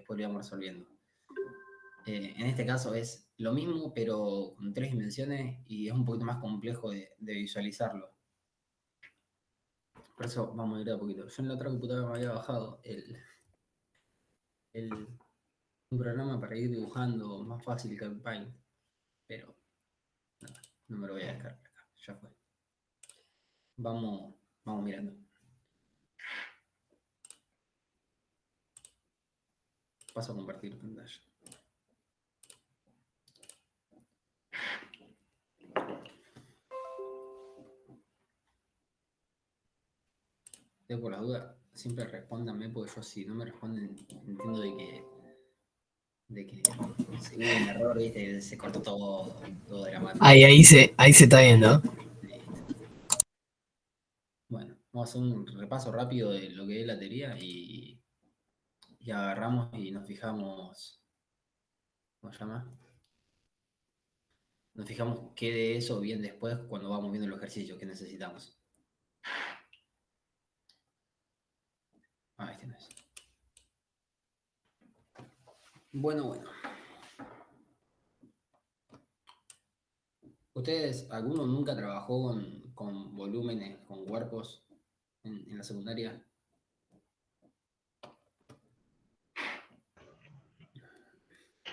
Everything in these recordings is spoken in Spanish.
después lo íbamos resolviendo. En este caso es lo mismo, pero con 3 dimensiones y es un poquito más complejo de visualizarlo. Por eso vamos a ir a poquito. Yo en la otra computadora me había bajado un programa para ir dibujando más fácil que el Paint, pero no me lo voy a descargar acá, ya fue. Vamos mirando. Paso a compartir pantalla. Por la duda, siempre respóndanme, porque yo si no me responden, entiendo de que se hubo un error, ¿viste? Se cortó todo de la mano. Ahí se está viendo. Bueno, vamos a hacer un repaso rápido de lo que es la teoría y agarramos y nos fijamos. ¿Cómo se llama? Nos fijamos qué de eso bien después cuando vamos viendo los ejercicios que necesitamos. Este no es. Bueno. ¿Ustedes, alguno nunca trabajó con volúmenes, con cuerpos en la secundaria?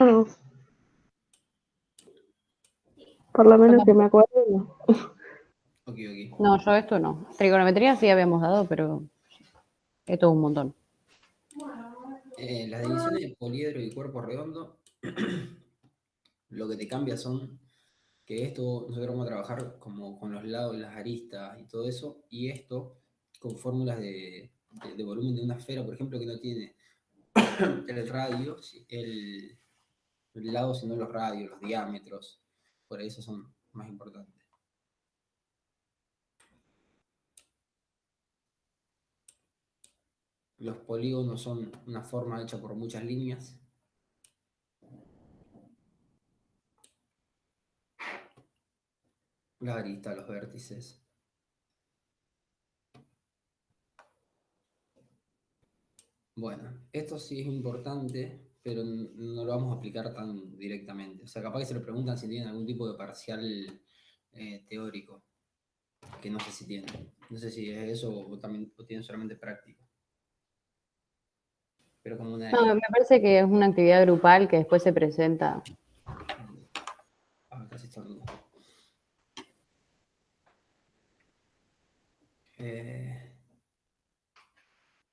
No. Por lo menos que me acuerdo, no. Ok. No, yo esto no. Trigonometría sí habíamos dado, pero esto es un montón. Las divisiones de poliedro y cuerpo redondo, lo que te cambia son que esto nosotros vamos a trabajar como con los lados, las aristas y todo eso, y esto con fórmulas de volumen de una esfera, por ejemplo, que no tiene el radio, el lado, sino los radios, los diámetros, por eso son más importantes. Los polígonos son una forma hecha por muchas líneas. La arista, los vértices. Bueno, esto sí es importante, pero no lo vamos a aplicar tan directamente. O sea, capaz que se le preguntan si tienen algún tipo de parcial teórico, que no sé si tienen. No sé si es eso o tienen solamente práctico. Pero como una... No, me parece que es una actividad grupal que después se presenta. Casi está en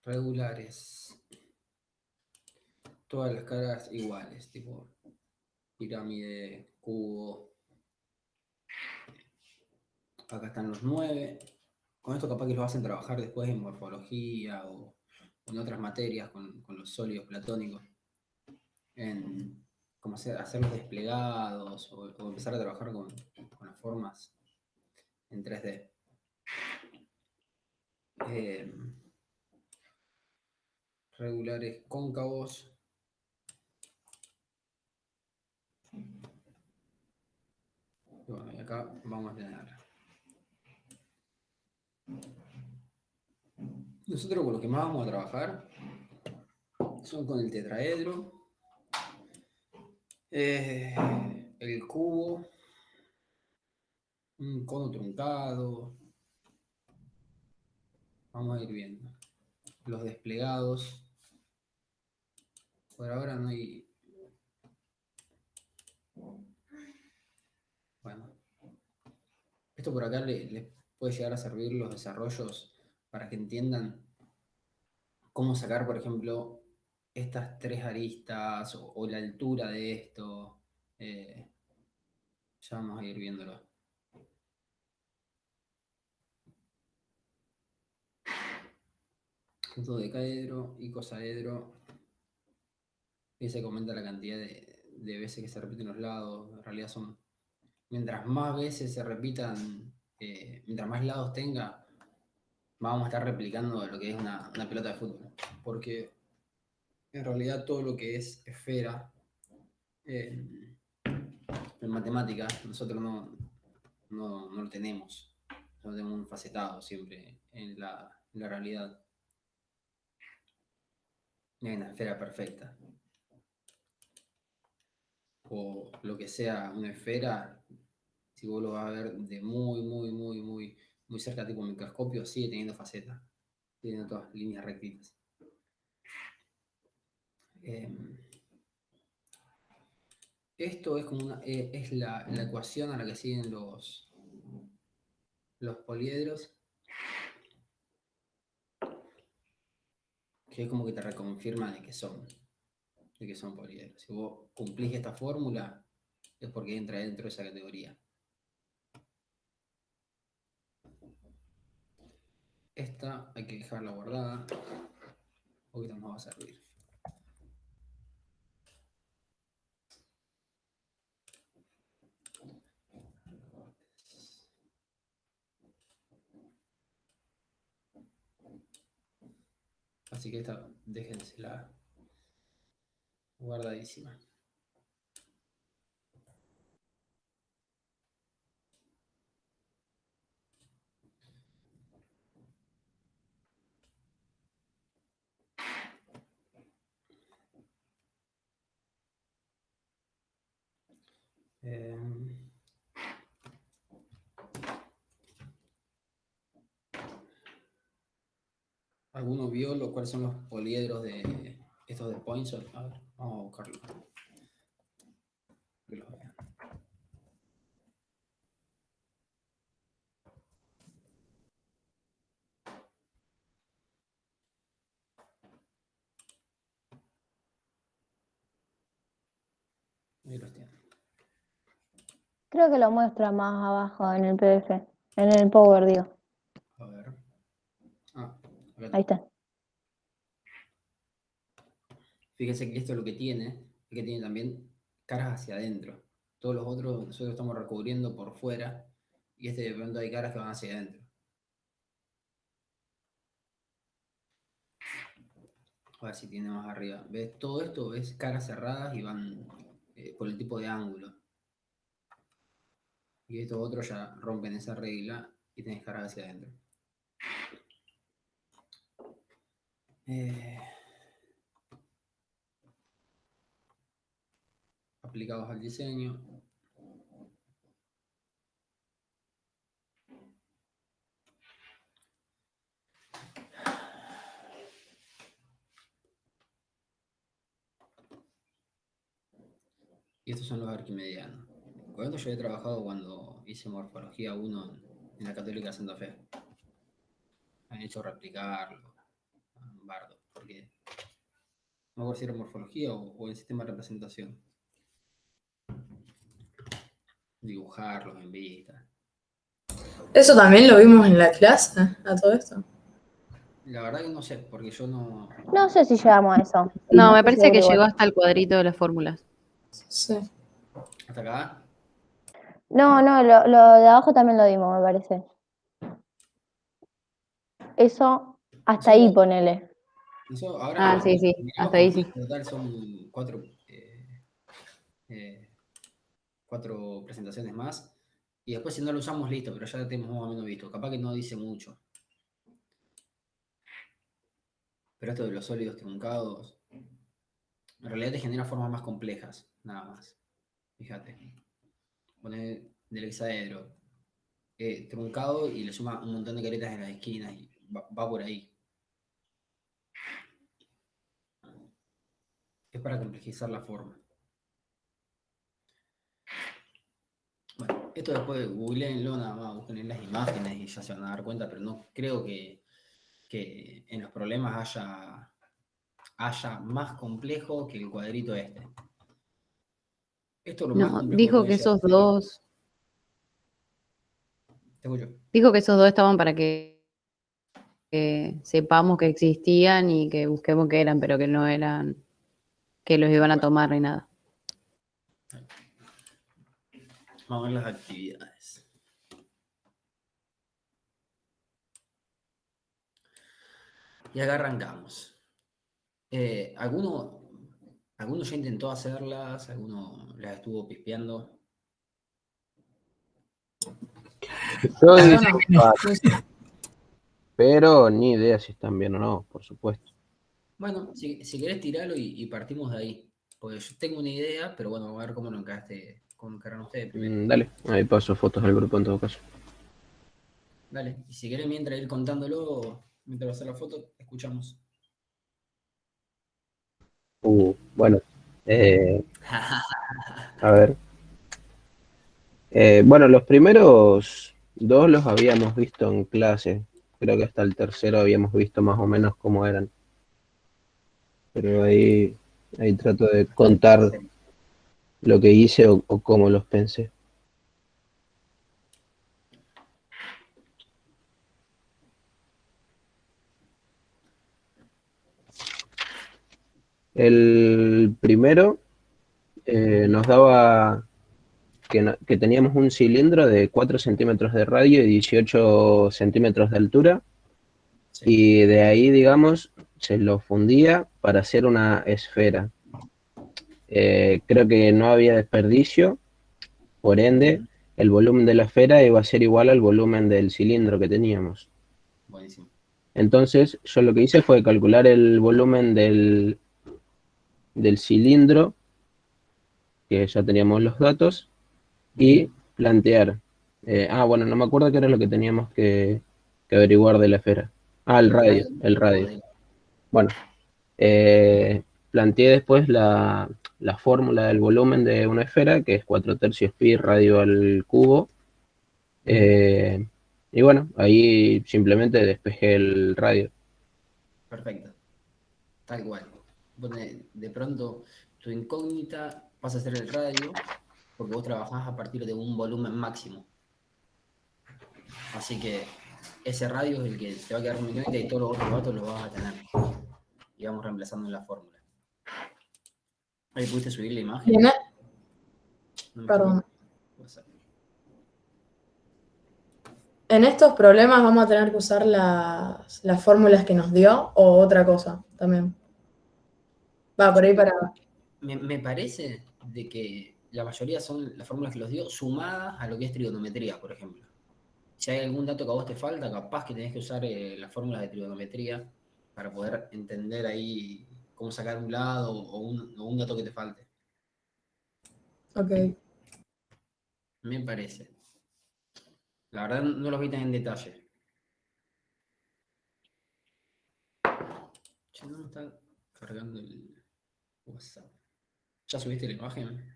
regulares. Todas las caras iguales, tipo pirámide, cubo. Acá están los 9. Con esto capaz que los hacen trabajar después en morfología o en otras materias con los sólidos platónicos. En cómo hacer los desplegados o empezar a trabajar con las formas en 3D. Regulares cóncavos. Bueno, y acá vamos a tener. Nosotros con lo que más vamos a trabajar son con el tetraedro, el cubo, un cono truncado. Vamos a ir viendo. Los desplegados. Por ahora no hay. Bueno. Esto por acá les puede llegar a servir los desarrollos para que entiendan cómo sacar, por ejemplo, estas 3 aristas o la altura de esto. Ya vamos a ir viéndolo. Dodecaedro, icosaedro. Y se comenta la cantidad de veces que se repiten los lados. En realidad son. Mientras más veces se repitan, mientras más lados tenga, vamos a estar replicando lo que es una pelota de fútbol. Porque en realidad todo lo que es esfera en matemáticas nosotros no lo tenemos. No tenemos un facetado siempre en la realidad. Hay una esfera perfecta. o lo que sea una esfera, si vos lo vas a ver de muy cerca, tipo microscopio, sigue teniendo facetas, sigue teniendo todas líneas rectitas. Esto es como es la ecuación a la que siguen los poliedros, que es como que te reconfirma de que son poliedros. Si vos cumplís esta fórmula, es porque entra dentro de esa categoría. Esta hay que dejarla guardada, porque esta nos va a servir. Así que esta déjensela guardadísima. ¿Alguno vio cuáles son los poliedros de estos de Poinsot? A ver, vamos a buscarlo. Que los vean. Ahí los tienen. Creo que lo muestra más abajo en el PDF, en el Power, digo. A ver. Ah, acá Ahí está. Fíjense que esto es lo que tiene, es que tiene también caras hacia adentro. Todos los otros nosotros estamos recubriendo por fuera y este de pronto hay caras que van hacia adentro. A ver si tiene más arriba. ¿Ves? Todo esto es caras cerradas y van por el tipo de ángulo. Y estos otros ya rompen esa regla y tenés caras hacia adentro. Aplicados al diseño. Y estos son los arquimedianos. Con esto yo he trabajado cuando hice morfología 1 en la Católica de Santa Fe. Han hecho replicarlo, Bardo, porque no acuerdo si era morfología o en sistema de representación. Dibujarlos en vista. Eso también lo vimos en la clase, a todo esto. La verdad que no sé, porque yo no... No sé si llegamos a eso. No, me estoy parece que segura llegó igual. hasta el cuadrito de las fórmulas. Sí. ¿Hasta acá? No, lo de abajo también lo dimos, me parece. Eso, hasta ahí ponele. Eso ahora Sí, miremos hasta ahí sí. en total son 4 presentaciones más. Y después si no lo usamos, listo, pero ya lo tenemos más o menos visto. Capaz que no dice mucho. Pero esto de los sólidos truncados, en realidad te genera formas más complejas, nada más. Fíjate. Poner del hexaedro truncado y le suma un montón de caretas en las esquinas y va por ahí. Es para complejizar la forma. Bueno, esto después googleenlo nada más, busquen en las imágenes y ya se van a dar cuenta, pero no creo que en los problemas haya más complejo que el cuadrito este. Esto es lo más No, complejo que dijo puede que llegar a esos ser. dos. Te escucho. Dijo que esos dos estaban para que sepamos que existían y que busquemos qué eran, pero que no eran, que los iban a tomar ni nada. Vamos a ver las actividades. Y acá arrancamos. ¿Alguno ya intentó hacerlas? ¿Alguno las estuvo pispeando? Yo Yo hice no. un par, pero ni idea si están bien o no, por supuesto. Bueno, si querés tirarlo y partimos de ahí. Pues yo tengo una idea, pero bueno, vamos a ver cómo encaran ustedes primero. Dale, ahí paso fotos al grupo en todo caso. Dale, y si querés mientras ir contándolo, mientras vas a hacer la foto, escuchamos. Bueno, a ver. Bueno, los primeros dos los habíamos visto en clase. Creo que hasta el tercero habíamos visto más o menos cómo eran. Pero ahí trato de contar lo que hice o cómo los pensé. El primero nos daba que teníamos un cilindro de 4 centímetros de radio y 18 centímetros de altura. Sí. Y de ahí, digamos, se lo fundía para hacer una esfera. Creo que no había desperdicio, por ende, el volumen de la esfera iba a ser igual al volumen del cilindro que teníamos. Buenísimo. Entonces, yo lo que hice fue calcular el volumen del cilindro, que ya teníamos los datos, y plantear. Bueno, no me acuerdo qué era lo que teníamos que averiguar de la esfera. El radio, el radio. Bueno, planteé después la fórmula del volumen de una esfera, que es 4 tercios pi radio al cubo. Y bueno, ahí simplemente despejé el radio. Perfecto. Tal cual. Bueno, de pronto, tu incógnita pasa a ser el radio, porque vos trabajás a partir de un volumen máximo. Así que ese radio es el que te va a quedar como incógnita y todos los otros datos los vas a tener. Y vamos reemplazando en la fórmula. Ahí pudiste subir la imagen. Bien, No me perdón. WhatsApp. En estos problemas vamos a tener que usar las fórmulas que nos dio o otra cosa también. Va, por ahí para... Me parece de que la mayoría son las fórmulas que los dio sumadas a lo que es trigonometría, por ejemplo. Si hay algún dato que a vos te falta, capaz que tenés que usar las fórmulas de trigonometría para poder entender ahí cómo sacar un lado o un dato que te falte. Ok. Me parece. La verdad no los vi tan en detalle. Che, no me está cargando el WhatsApp. ¿Ya subiste la imagen?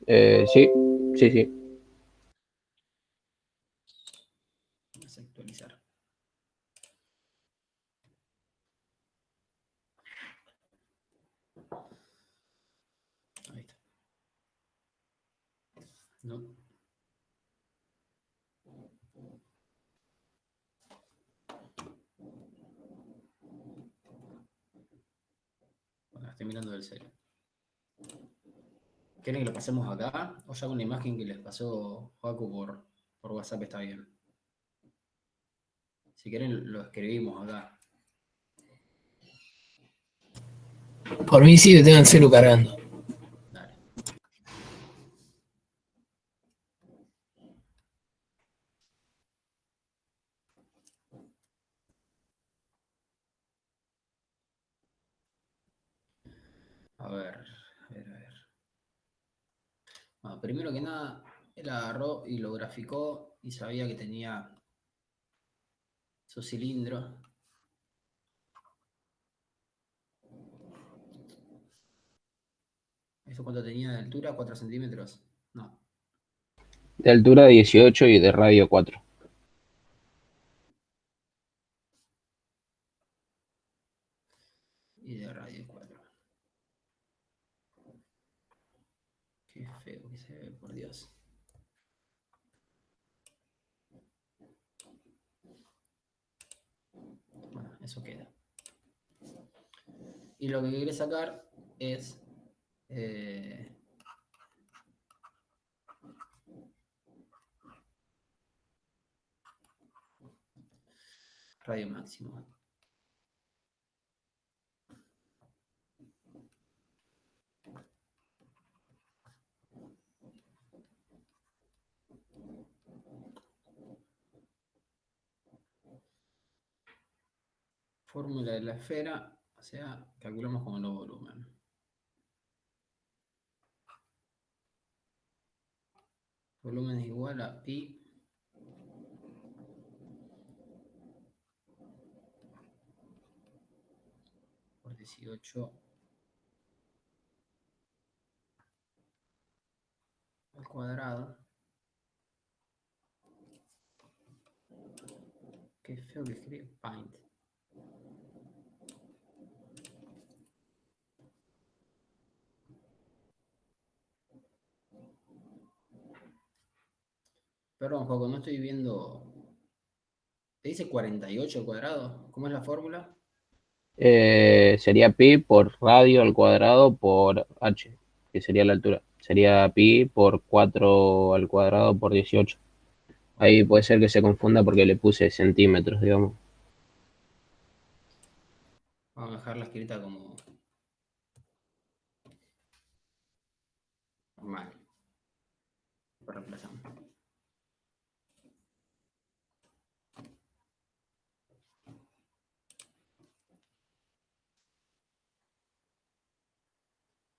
Sí, sí, sí. Vamos a actualizar. Ahí está. No. Bueno, estoy mirando del celu. ¿Quieren que lo pasemos acá? O ya con la imagen que les pasó Joaco por WhatsApp está bien. Si quieren lo escribimos acá. Por mí sí, que tengo el celu cargando. Dale. A ver, a ver, a ver. Bueno, primero que nada, él agarró y lo graficó y sabía que tenía su cilindro. ¿Eso cuánto tenía de altura? ¿4 centímetros? No. De altura 18 y de radio 4. Y de radio 4. Qué feo que se ve, por Dios. Bueno, eso queda. Y lo que quiere sacar es radio máximo. Fórmula de la esfera, o sea, calculamos como los volumen. Volumen es igual a pi por 18 al cuadrado. Qué feo que escribe Paint. Perdón, Joco, no estoy viendo. ¿Te dice 48 al cuadrado? ¿Cómo es la fórmula? Sería pi por radio al cuadrado por h, que sería la altura. Sería pi por 4 al cuadrado por 18. Ahí puede ser que se confunda porque le puse centímetros, digamos. Vamos a dejarla escrita como normal. Por reemplazar.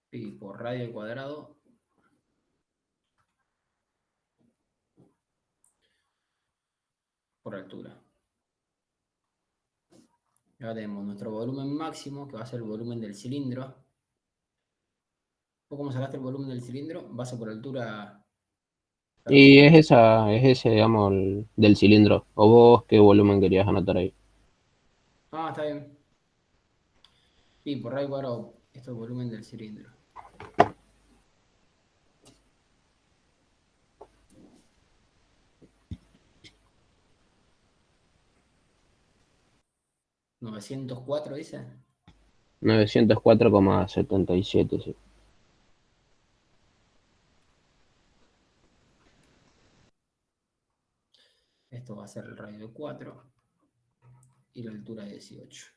Pi por radio al cuadrado por altura. Y ahora tenemos nuestro volumen máximo, que va a ser el volumen del cilindro. ¿Vos cómo sacaste el volumen del cilindro? Base por altura. Y Perdón. es ese, digamos, del cilindro. ¿O vos qué volumen querías anotar ahí? Ah, está bien. Pi por radio al cuadrado. Esto es el volumen del cilindro. ¿904 dice? 904,77, sí. Esto va a ser el radio de 4 y la altura de 18.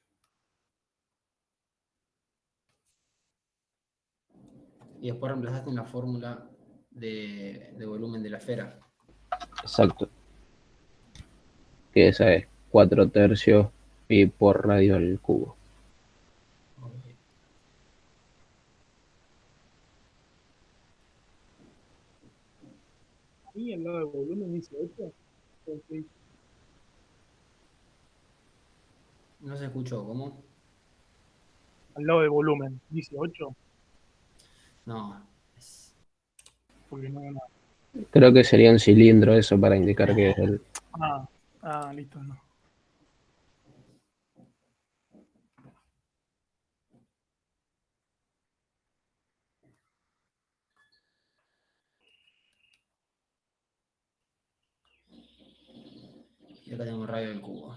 Y después reemplazaste en la fórmula de volumen de la esfera. Exacto. Que esa es 4 tercios pi por radio al cubo. Ok. Ahí al lado del volumen dice 8. Ok. No se escuchó, ¿cómo? Al lado del volumen dice 8, No. Es... porque no. Creo que sería un cilindro eso para indicar que es el... Listo, no. Y acá tenemos radio del cubo.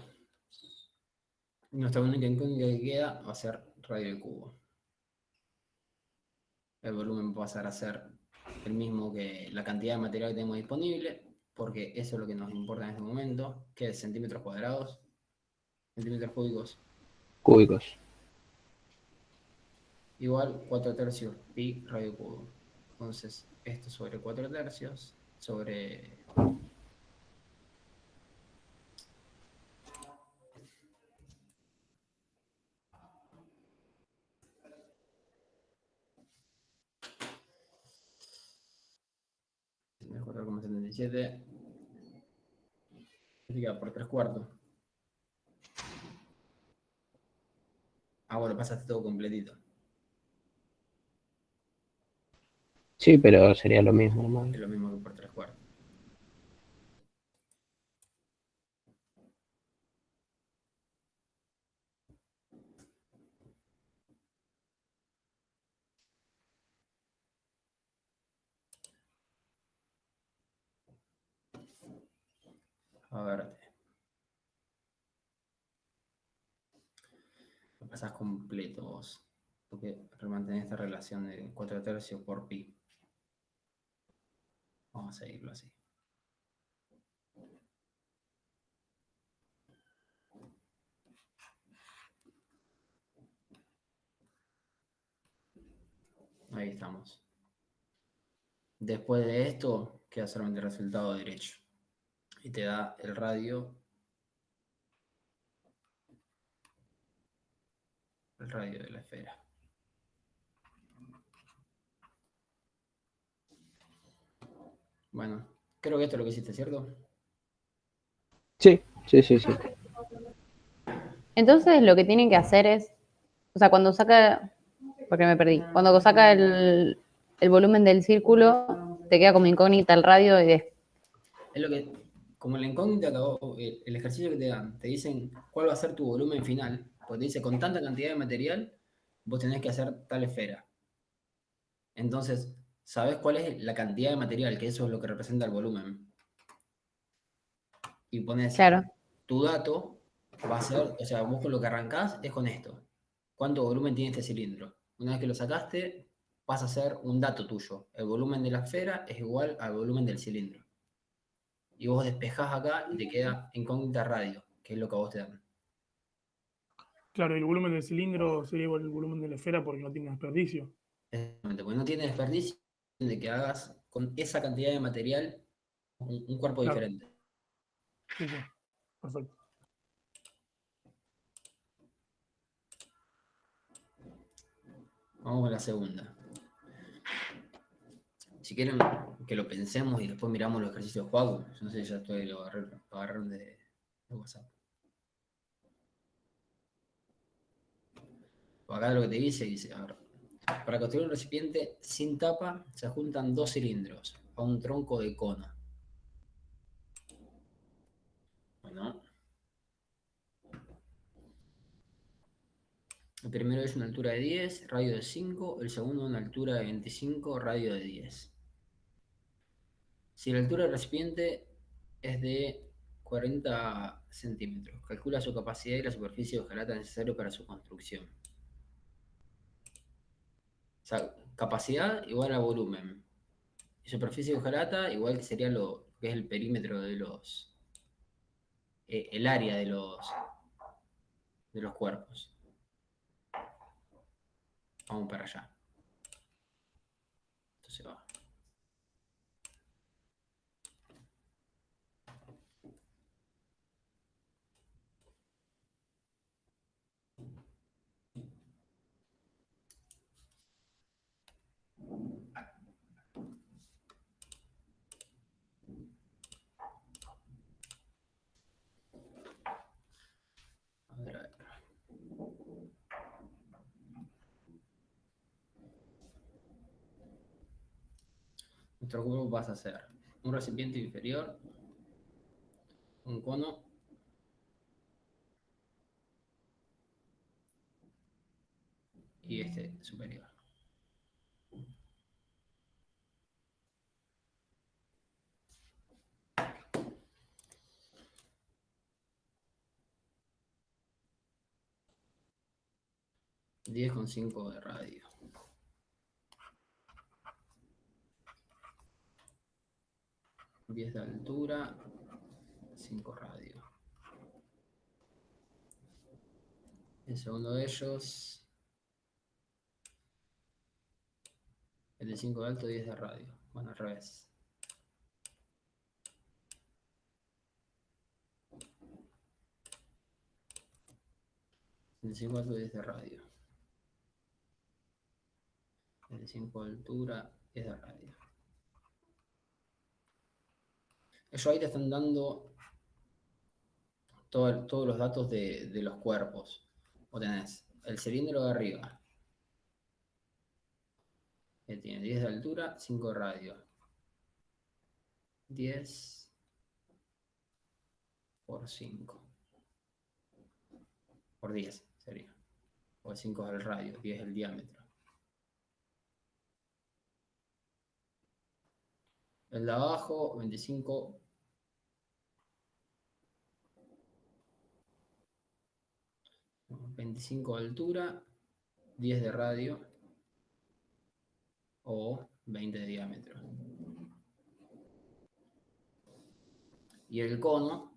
Nuestra única incógnita que queda va a ser radio del cubo. El volumen va a pasar a ser el mismo que la cantidad de material que tenemos disponible, porque eso es lo que nos importa en este momento, que es centímetros cuadrados, centímetros cúbicos, cúbicos. igual 4 tercios pi radio cubo. Entonces, esto sobre 4 tercios, sobre... Mejor 4,77 por 3 cuartos. Ah, bueno, pasaste todo completito. Sí, pero sería lo mismo, hermano. Es lo mismo que por 3 cuartos. A ver, lo pasás completo vos. Porque mantenés esta relación de 4 tercios por pi. Vamos a seguirlo así. Ahí estamos. Después de esto, queda solamente el resultado derecho. Y te da el radio de la esfera. Bueno, Creo que esto es lo que hiciste, ¿cierto? Sí, sí, sí, sí. Entonces lo que tienen que hacer es, o sea, cuando saca, porque me perdí, cuando saca el volumen del círculo, te queda como incógnita el radio y Es lo que, como la incógnita, el ejercicio que te dan, te dicen cuál va a ser tu volumen final, pues te dice, con tanta cantidad de material, vos tenés que hacer tal esfera. Entonces, ¿sabés cuál es la cantidad de material? Que eso es lo que representa el volumen. Y pones claro, tu dato, va a ser, o sea, vos con lo que arrancás es con esto. ¿Cuánto volumen tiene este cilindro? Una vez que lo sacaste, pasa a ser un dato tuyo. El volumen de la esfera es igual al volumen del cilindro. Y vos despejás acá y te queda incógnita radio, que es lo que a vos te dan. Claro, el volumen del cilindro sería igual el volumen de la esfera porque no tiene desperdicio. Exactamente, porque no tiene desperdicio de que hagas con esa cantidad de material un cuerpo Claro, diferente. sí, sí. Perfecto. Vamos con la segunda. Si quieren que lo pensemos y después miramos los ejercicios de Juaco, yo no sé, ya estoy, lo agarraron de WhatsApp. Acá lo que te dice, a ver, para construir un recipiente sin tapa se juntan dos cilindros a un tronco de cono. Bueno, el primero es una altura de 10, radio de 5, el segundo una altura de 25, radio de 10. Si la altura del recipiente es de 40 centímetros, calcula su capacidad y la superficie de hojalata necesaria para su construcción. O sea, capacidad igual a volumen. Y superficie de hojalata igual que sería lo que es el perímetro de los... el área de los cuerpos. Vamos para allá. Entonces va. A ver, a ver. Nuestro cuerpo pasa a ser un recipiente inferior, un cono y este superior. Diez con 5 de radio. Diez de altura, 5 radio. El segundo de ellos, el de 5 de alto, 10 de radio. Bueno, al revés. El de 5 de alto, 10 de radio. El de 5 de altura, 10 de radio. Ellos ahí te están dando todos los datos de los cuerpos. Vos tenés el cilindro de arriba, que tiene 10 de altura, 5 de radio. 10 por 5. Por 10 sería. O 5 es el radio, 10 es el diámetro. El de abajo, 25. 25 de altura, 10 de radio o 20 de diámetro. Y el cono,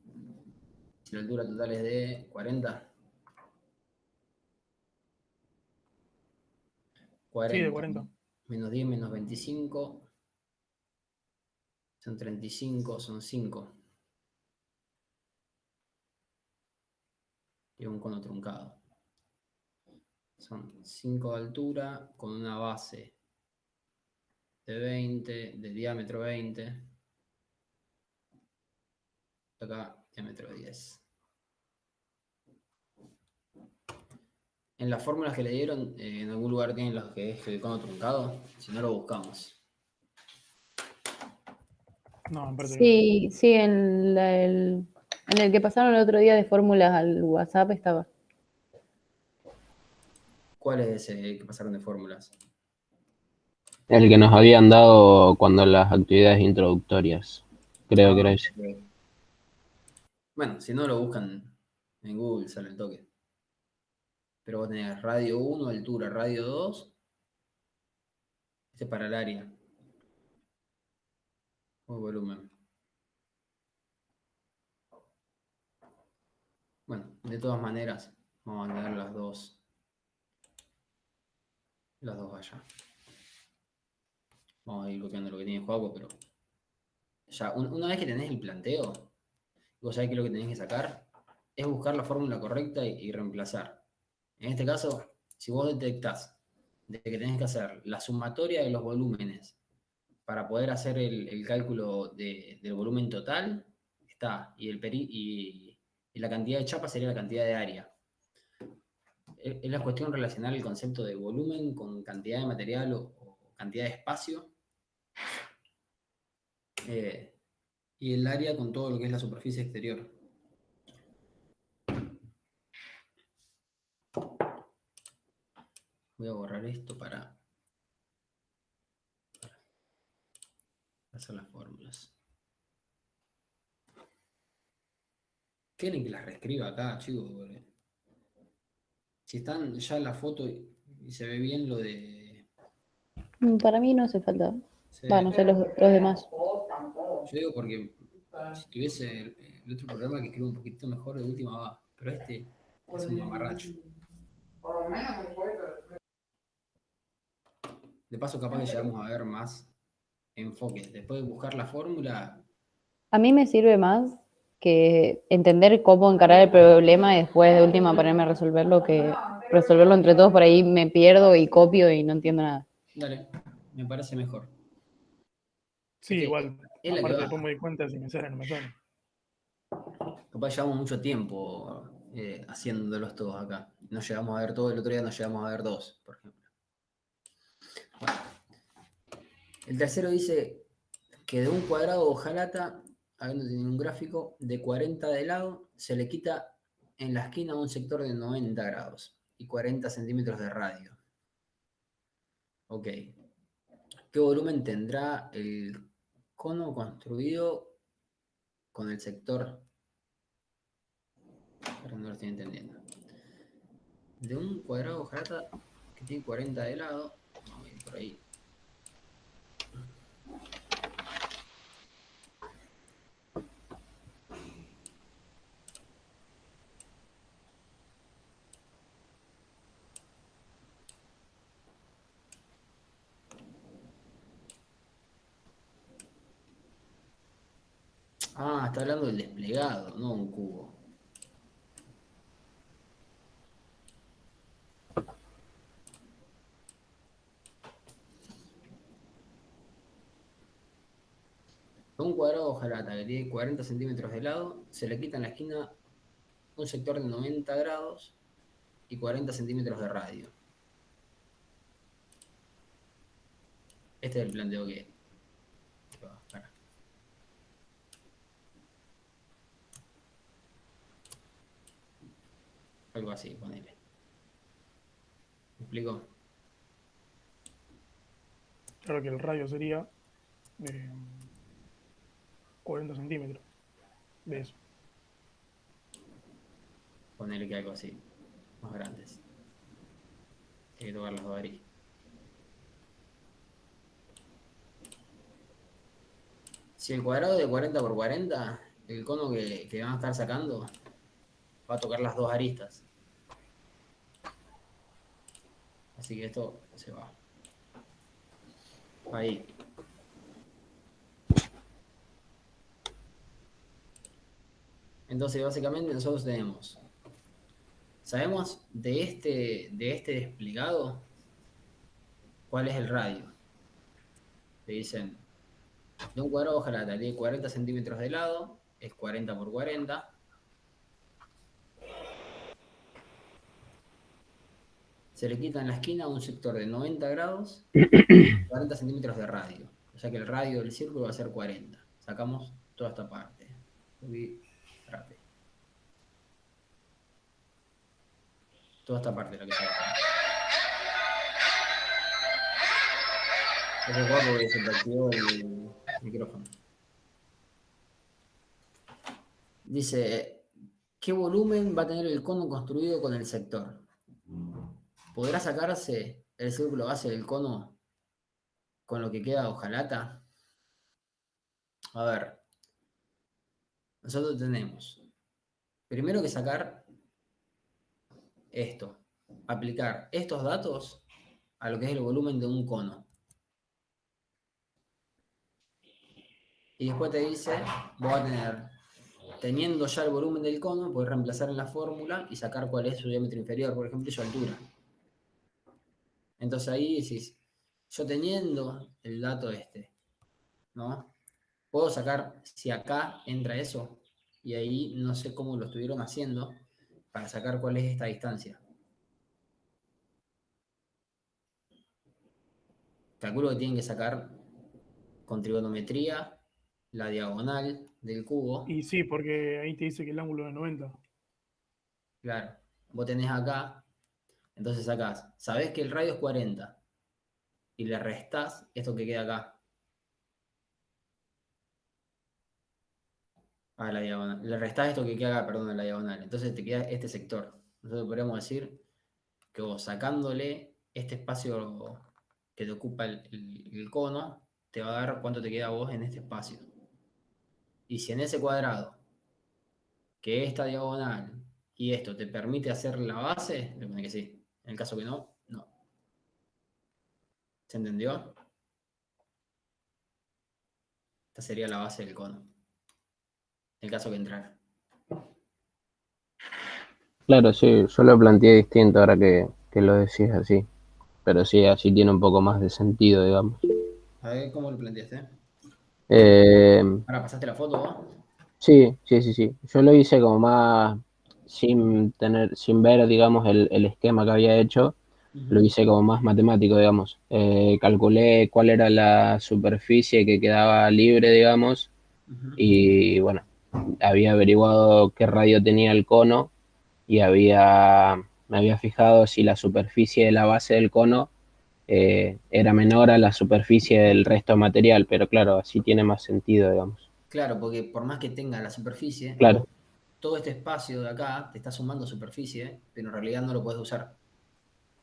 si la altura total es de 40. Sí, de 40. Menos 10 menos 25. Son 35, son 5. Y un cono truncado. Son 5 de altura con una base de 20, de diámetro 20. acá diámetro 10. En las fórmulas que le dieron, en algún lugar tienen los que es el cono truncado. Si no, lo buscamos. No, me parece que Sí, sí, en el que pasaron el otro día de fórmulas al WhatsApp estaba. ¿Cuál es ese que pasaron de fórmulas? El que nos habían dado cuando las actividades introductorias. Creo que era ese. Ok. Bueno, si no lo buscan en Google, sale el toque. Pero vos tenés radio 1, altura, radio 2. Este es para el área. O volumen. Bueno, de todas maneras, vamos a tener las dos allá. Vamos a ir copiando lo que tiene Juaco, pero ya una vez que tenés el planteo, vos sabés que lo que tenés que sacar es buscar la fórmula correcta y reemplazar. En este caso, si vos detectás de que tenés que hacer la sumatoria de los volúmenes para poder hacer el cálculo del volumen total, está, y la cantidad de chapa sería la cantidad de área. Es la cuestión relacionar el concepto de volumen con cantidad de material o cantidad de espacio, y el área con todo lo que es la superficie exterior. Voy a borrar esto para hacer las fórmulas. ¿Quieren que las reescriba acá, chicos? Porque si están ya en la foto y se ve bien lo de... Para mí no hace falta. Sí. Va, no sé los demás. Yo digo porque si tuviese el otro programa que escribe un poquito mejor, de última va. Pero este es un mamarracho. De paso, capaz que llegamos a ver más enfoques. Después de buscar la fórmula, A mí me sirve más que entender cómo encarar el problema y después de última ponerme a resolverlo, que resolverlo entre todos. Por ahí me pierdo y copio y no entiendo nada. dale, me parece mejor. sí, Es que igual. es la que Aparte, va. después me di cuenta si me sale o no me sale. Capaz llevamos mucho tiempo haciéndolos todos acá. No llegamos a ver todo, el otro día no llegamos a ver dos, por ejemplo. Bueno. El tercero dice que de un cuadrado de hojalata, habiendo tenido un gráfico de 40 de lado, se le quita en la esquina un sector de 90 grados y 40 centímetros de radio. Ok. ¿Qué volumen tendrá el cono construido con el sector? Pero no lo estoy entendiendo. De un cuadrado de hojalata que tiene 40 de lado, vamos a ir por ahí. Ah, está hablando del desplegado, no un cubo. A un cuadrado de hojalata que tiene 40 centímetros de lado, se le quita en la esquina un sector de 90 grados y 40 centímetros de radio. Este es el planteo que va a buscar. Algo así, ponele. ¿Me explico? Claro que el radio sería 40 centímetros de eso. Ponele que algo así, más grandes. Hay que tocar las dos aristas. Si el cuadrado es de 40 por 40, el cono que van a estar sacando va a tocar las dos aristas. Así que esto se va. Ahí. Entonces, básicamente, nosotros sabemos de este desplegado cuál es el radio. Le dicen, de un cuadrado de hojalata, tiene 40 centímetros de lado, es 40 por 40. Se le quita en la esquina un sector de 90 grados, 40 centímetros de radio. O sea que el radio del círculo va a ser 40. Sacamos toda esta parte. Espérate. Toda esta parte la que sacamos. Es el guapo que se te activó el micrófono. Dice, ¿qué volumen va a tener el cono construido con el sector? ¿Podrá sacarse el círculo base del cono con lo que queda hojalata? A ver, nosotros tenemos primero que sacar esto, aplicar estos datos a lo que es el volumen de un cono. Y después te dice, vos vas a tener, teniendo ya el volumen del cono, podés reemplazar en la fórmula y sacar cuál es su diámetro inferior, por ejemplo, y su altura. Entonces ahí decís, yo teniendo el dato ¿no? Puedo sacar si acá entra eso, y ahí no sé cómo lo estuvieron haciendo para sacar cuál es esta distancia. Calculo que tienen que sacar con trigonometría la diagonal del cubo. Y sí, porque ahí te dice que el ángulo es 90. Claro, vos tenés acá, entonces sacás, sabés que el radio es 40 y le restás esto que queda acá a la diagonal. Le restás esto que queda acá, perdón, a la diagonal. Entonces te queda este sector. Nosotros podríamos decir que vos sacándole este espacio que te ocupa el cono, te va a dar cuánto te queda a vos en este espacio. Y si en ese cuadrado, que esta diagonal y esto te permite hacer la base, le pone que sí. En el caso que no, no. ¿Se entendió? Esta sería la base del cono. En el caso que entrara. Claro, sí, yo lo planteé distinto ahora que lo decís así. Pero sí, así tiene un poco más de sentido, digamos. A ver, ¿cómo lo planteaste? Eh, Ahora, ¿pasaste la foto vos? sí. Yo lo hice como más sin ver, digamos, el esquema que había hecho. Lo hice como más matemático, digamos. Calculé cuál era la superficie que quedaba libre, digamos. Y bueno, había averiguado qué radio tenía el cono y me había fijado si la superficie de la base del cono era menor a la superficie del resto material, pero claro, así tiene más sentido, digamos. Claro, porque por más que tenga la superficie, Claro, todo este espacio de acá te está sumando superficie, pero en realidad no lo puedes usar.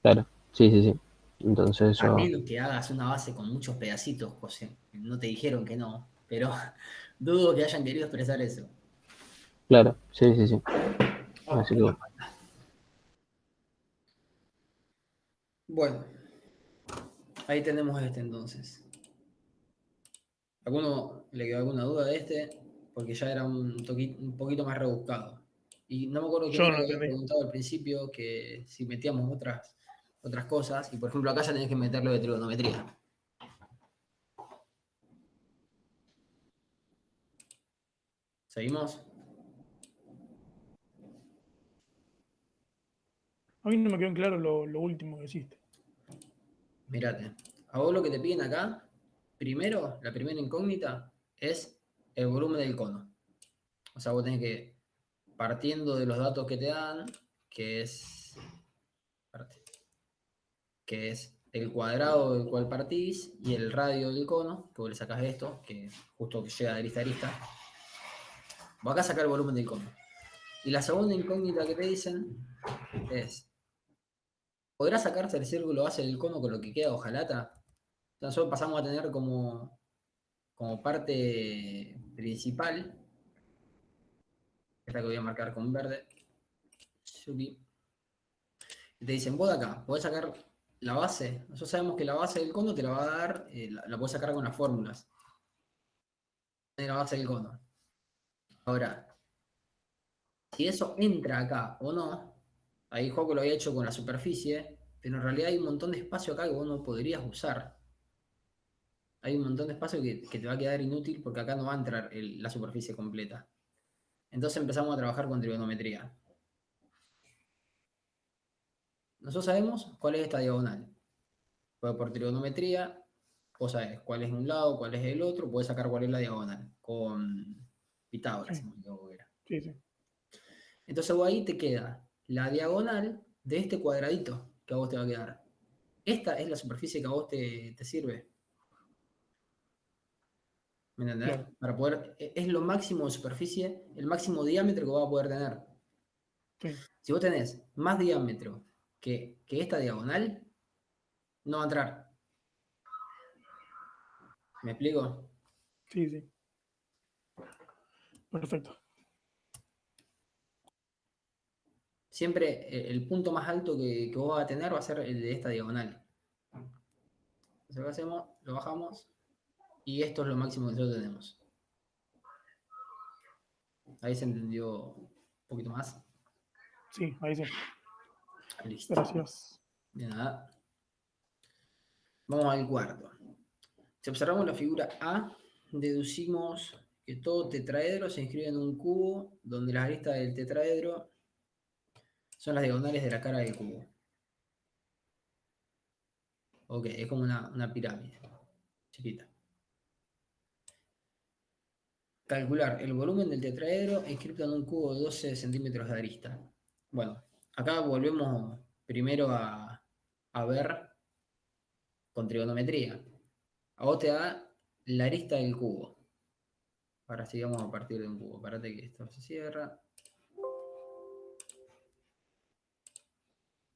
claro, sí. Entonces A eso, menos que hagas una base con muchos pedacitos, José. No te dijeron que no, pero dudo que hayan querido expresar eso. claro, sí. Oh, Así que bueno. bueno, ahí tenemos entonces. ¿Alguno le quedó alguna duda de Porque ya era un poquito más rebuscado. Y no me acuerdo quién Yo era no que había entendí. preguntado al principio que si metíamos otras cosas. Y por ejemplo, acá ya tenés que meterlo de trigonometría. ¿Seguimos? A mí no me quedó en claro lo último que hiciste. Mírate. A vos lo que te piden acá, primero, la primera incógnita, es el volumen del cono. O sea, vos tenés que, partiendo de los datos que te dan, que es el cuadrado del cual partís y el radio del cono, que vos le sacás esto, que justo que llega de arista a arista, vos acá sacás el volumen del cono. Y la segunda incógnita que te dicen es, ¿podrá sacarse el círculo base del cono con lo que queda hojalata? Nosotros pasamos a tener como parte principal, esta que voy a marcar con verde, y te dicen, vos de acá, podés sacar la base. Nosotros sabemos que la base del cono te la va a dar, la podés sacar con las fórmulas. De la base del cono. Ahora, si eso entra acá o no, ahí Joco lo había hecho con la superficie, pero en realidad hay un montón de espacio acá que vos no podrías usar. Hay un montón de espacio que te va a quedar inútil porque acá no va a entrar la superficie completa. Entonces empezamos a trabajar con trigonometría. Nosotros sabemos cuál es esta diagonal. Pues por trigonometría, vos sabés cuál es un lado, cuál es el otro, puedes sacar cuál es la diagonal. Con Pitágoras, Sí. si no me equivoco que era. Sí, sí. Entonces vos ahí te queda la diagonal de este cuadradito que a vos te va a quedar. Esta es la superficie que a vos te sirve. ¿Me entendés? Claro. Para poder, es lo máximo de superficie, el máximo diámetro que vas a poder tener. Sí. Si vos tenés más diámetro que esta diagonal, no va a entrar. ¿Me explico? Sí, sí. Perfecto. Siempre el punto más alto que vos vas a tener va a ser el de esta diagonal. Entonces lo que hacemos, lo bajamos y esto es lo máximo que nosotros tenemos. Ahí se entendió un poquito más. Sí, ahí sí. Listo. Gracias. De nada. Vamos al cuarto. Si observamos la figura A, deducimos que todo tetraedro se inscribe en un cubo donde las aristas del tetraedro son las diagonales de la cara del cubo. Ok, es como una pirámide chiquita. Calcular el volumen del tetraedro inscrito en un cubo de 12 centímetros de arista. Bueno, acá volvemos primero a ver con trigonometría. A vos te da la arista del cubo. Ahora sí vamos a partir de un cubo. Espérate que esto se cierra.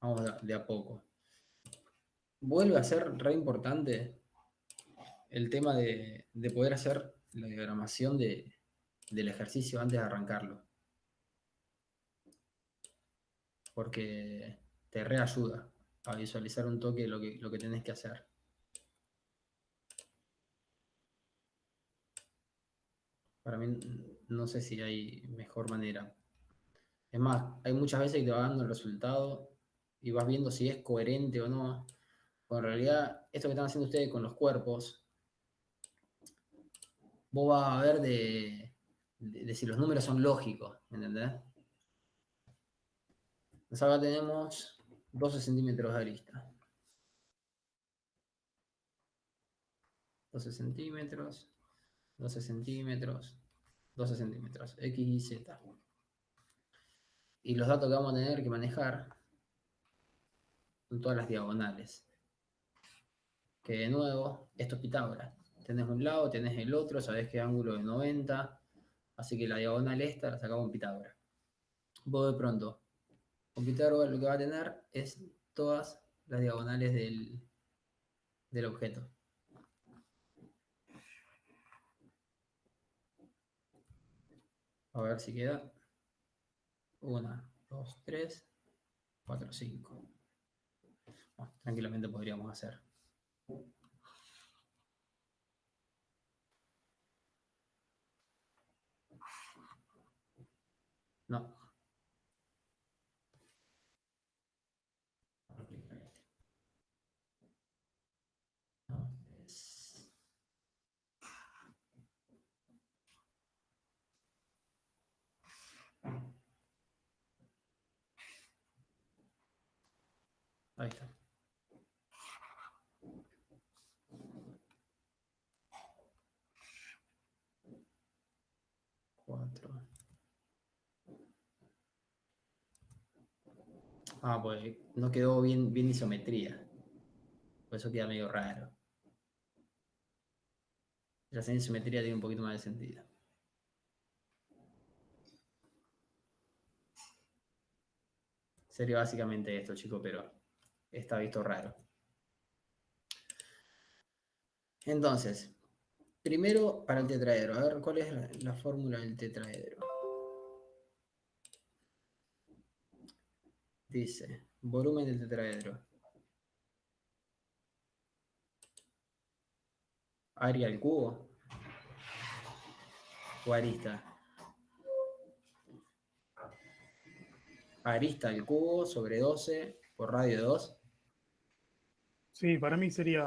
Vamos de a poco. Vuelve a ser re importante el tema de poder hacer la diagramación del ejercicio antes de arrancarlo. Porque te reayuda a visualizar un toque lo que tenés que hacer. Para mí, no sé si hay mejor manera. Es más, hay muchas veces que te va dando el resultado y vas viendo si es coherente o no. Bueno, en realidad, esto que están haciendo ustedes con los cuerpos, vos vas a ver de si los números son lógicos, ¿entendés? Entonces acá tenemos 12 centímetros de arista. 12 centímetros, 12 centímetros, 12 centímetros, X y Z. Y los datos que vamos a tener que manejar son todas las diagonales. Que de nuevo, esto es Pitágoras. Tenés un lado, tenés el otro, sabés que ángulo de 90, así que la diagonal esta la sacamos en Pitágoras. Vos de pronto, con Pitágoras lo que va a tener es todas las diagonales del objeto. A ver si queda. 1, 2, 3, 4, 5. Bueno, tranquilamente podríamos hacer. No. Ahí está. Cuatro. Ah, pues no quedó bien isometría. Por eso queda medio raro. La isometría tiene un poquito más de sentido. Sería básicamente esto, chicos, pero está visto raro. Entonces, primero para el tetraedro. A ver, ¿cuál es la fórmula del tetraedro? Dice, volumen del tetraedro. Área al cubo. O arista. Arista al cubo sobre 12 por radio de 2. Sí, para mí sería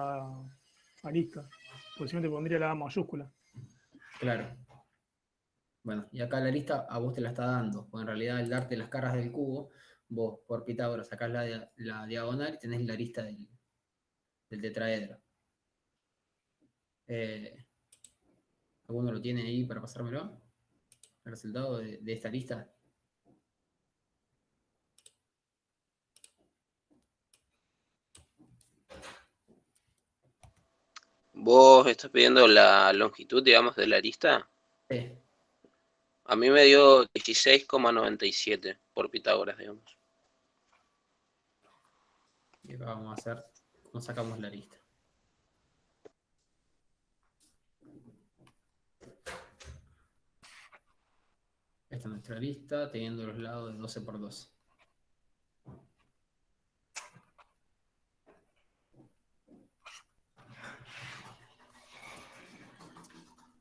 arista. Porque si no te pondría la A mayúscula. Claro. Bueno, y acá la arista a vos te la está dando, porque en realidad al darte las caras del cubo, vos por Pitágoras sacás la diagonal y tenés la arista del tetraedro. ¿Alguno lo tiene ahí para pasármelo? El resultado de esta lista. ¿Vos estás pidiendo la longitud, digamos, de la arista? Sí. A mí me dio 16,97 por Pitágoras, digamos. Y acá vamos a hacer, cómo sacamos la arista. Esta es nuestra lista, teniendo los lados de 12 por 12.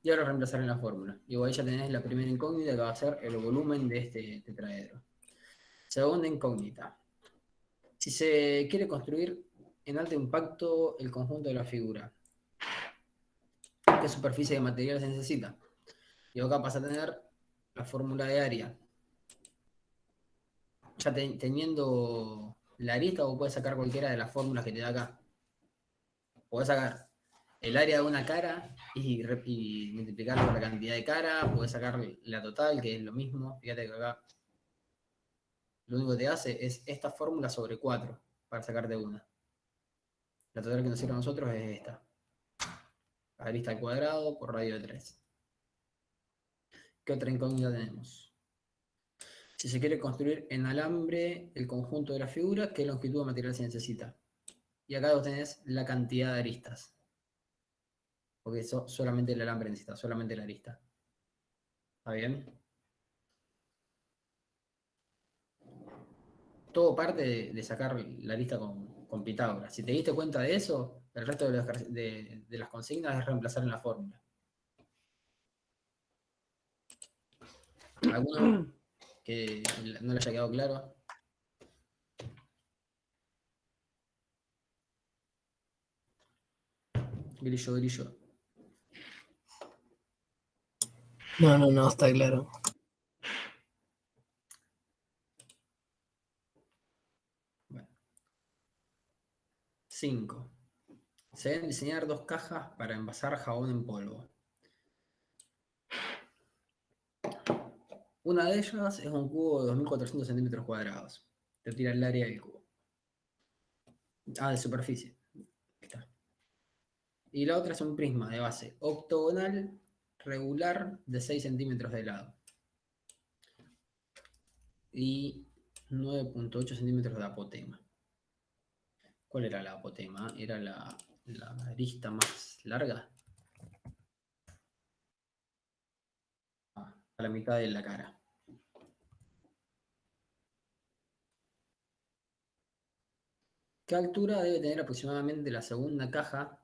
Y ahora reemplazar en la fórmula. Y ahí ya tenés la primera incógnita que va a ser el volumen de este tetraedro. Segunda incógnita. Si se quiere construir en alto impacto el conjunto de la figura, ¿qué superficie de material se necesita? Y acá vas a tener la fórmula de área. Ya teniendo la arista, vos podés sacar cualquiera de las fórmulas que te da acá. Podés sacar el área de una cara y multiplicarlo por la cantidad de cara, podés sacar la total, que es lo mismo. Fíjate que acá lo único que te hace es esta fórmula sobre 4 para sacarte una. La total que nos sirve a nosotros es esta. Arista al cuadrado por radio de 3. ¿Qué otra incógnita tenemos? Si se quiere construir en alambre el conjunto de las figuras, ¿qué longitud de material se necesita? Y acá vos tenés la cantidad de aristas. Porque eso solamente el alambre necesita, solamente la arista. ¿Está bien? Todo parte de sacar la arista con Pitágoras. Si te diste cuenta de eso, el resto de las consignas es reemplazar en la fórmula. ¿Alguno que no le haya quedado claro? Grillo, grillo. No, está claro. Bueno. 5. Se deben diseñar 2 cajas para envasar jabón en polvo. Una de ellas es un cubo de 2400 centímetros cuadrados. Te tira el área del cubo. De superficie. Ahí está. Y la otra es un prisma de base octogonal regular de 6 centímetros de lado. Y 9.8 centímetros de apotema. ¿Cuál era la apotema? Era la arista más larga. A la mitad de la cara. ¿Qué altura debe tener aproximadamente la segunda caja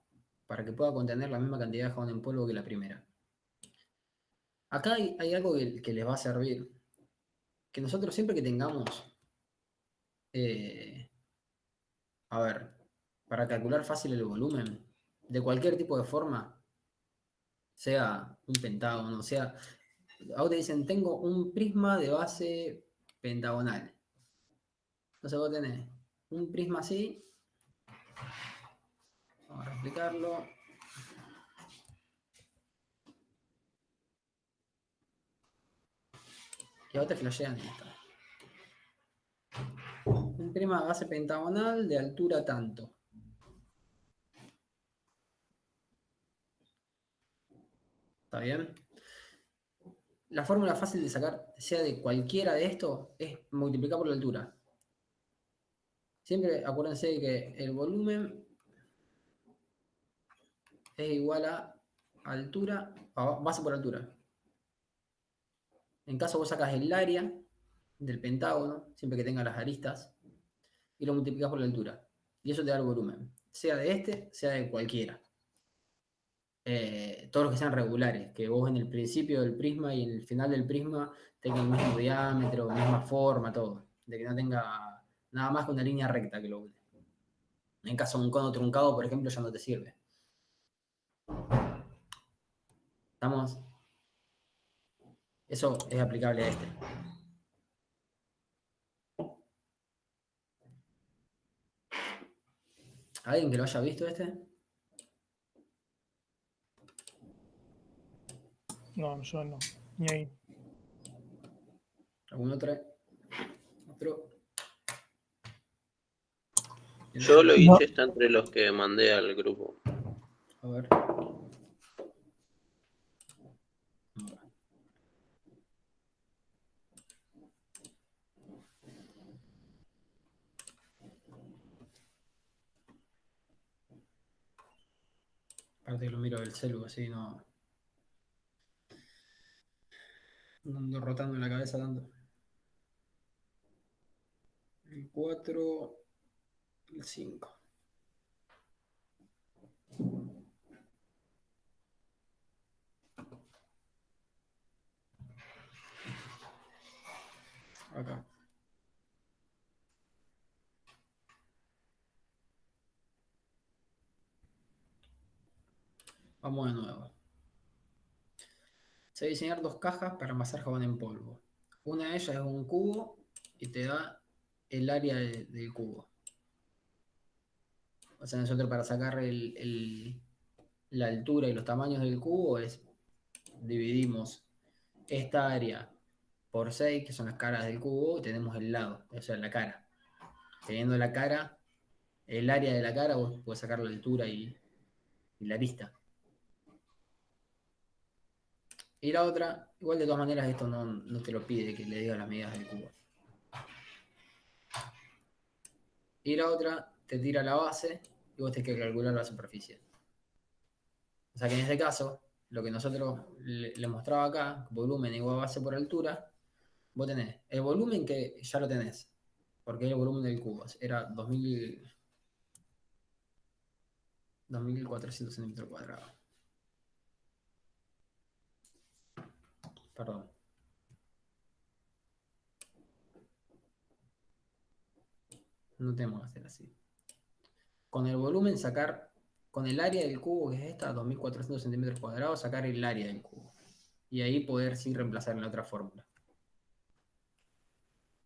para que pueda contener la misma cantidad de jabón en polvo que la primera? Acá hay algo que les va a servir. Que nosotros siempre que tengamos, a ver, para calcular fácil el volumen, de cualquier tipo de forma, sea un pentágono, sea... Ahora te dicen, tengo un prisma de base pentagonal. Entonces vos tenés un prisma así. Vamos a replicarlo. Y ahora te flashean esto. Un prisma de base pentagonal de altura tanto. ¿Está bien? La fórmula fácil de sacar, sea de cualquiera de estos, es multiplicar por la altura. Siempre acuérdense que el volumen es igual a altura, a base por altura. En caso vos sacas el área del pentágono, siempre que tenga las aristas, y lo multiplicas por la altura. Y eso te da el volumen. Sea de este, sea de cualquiera. Todos los que sean regulares, que vos en el principio del prisma y en el final del prisma tengan el mismo diámetro, misma forma, todo. De que no tenga nada más que una línea recta que lo une. En caso de un cono truncado, por ejemplo, ya no te sirve. ¿Estamos? Eso es aplicable a este. ¿Alguien que lo haya visto este? No, yo no. Ni ahí. ¿Algún otro? ¿Otro? Yo lo No. hice, está entre los que mandé al grupo. A ver. Aparte que lo miro del celu, así no ando rotando en la cabeza tanto. El 4, el 5. Acá. Vamos de nuevo. Se diseñar 2 cajas para amasar jabón en polvo. Una de ellas es un cubo y te da el área del cubo. O sea, nosotros para sacar la altura y los tamaños del cubo dividimos esta área por 6, que son las caras del cubo, y tenemos el lado, o sea, la cara. Teniendo la cara, el área de la cara, vos podés sacar la altura y la arista. Y la otra, igual de todas maneras esto no te lo pide que le digas las medidas del cubo. Y la otra te tira la base y vos tenés que calcular la superficie. O sea que en este caso, lo que nosotros le mostraba acá, volumen igual a base por altura, vos tenés el volumen que ya lo tenés, porque es el volumen del cubo, era 2400 centímetros cuadrados. Perdón. No tenemos que hacer así. Con el volumen sacar, con el área del cubo, que es esta, 2400 centímetros cuadrados, sacar el área del cubo. Y ahí poder sí reemplazar en la otra fórmula.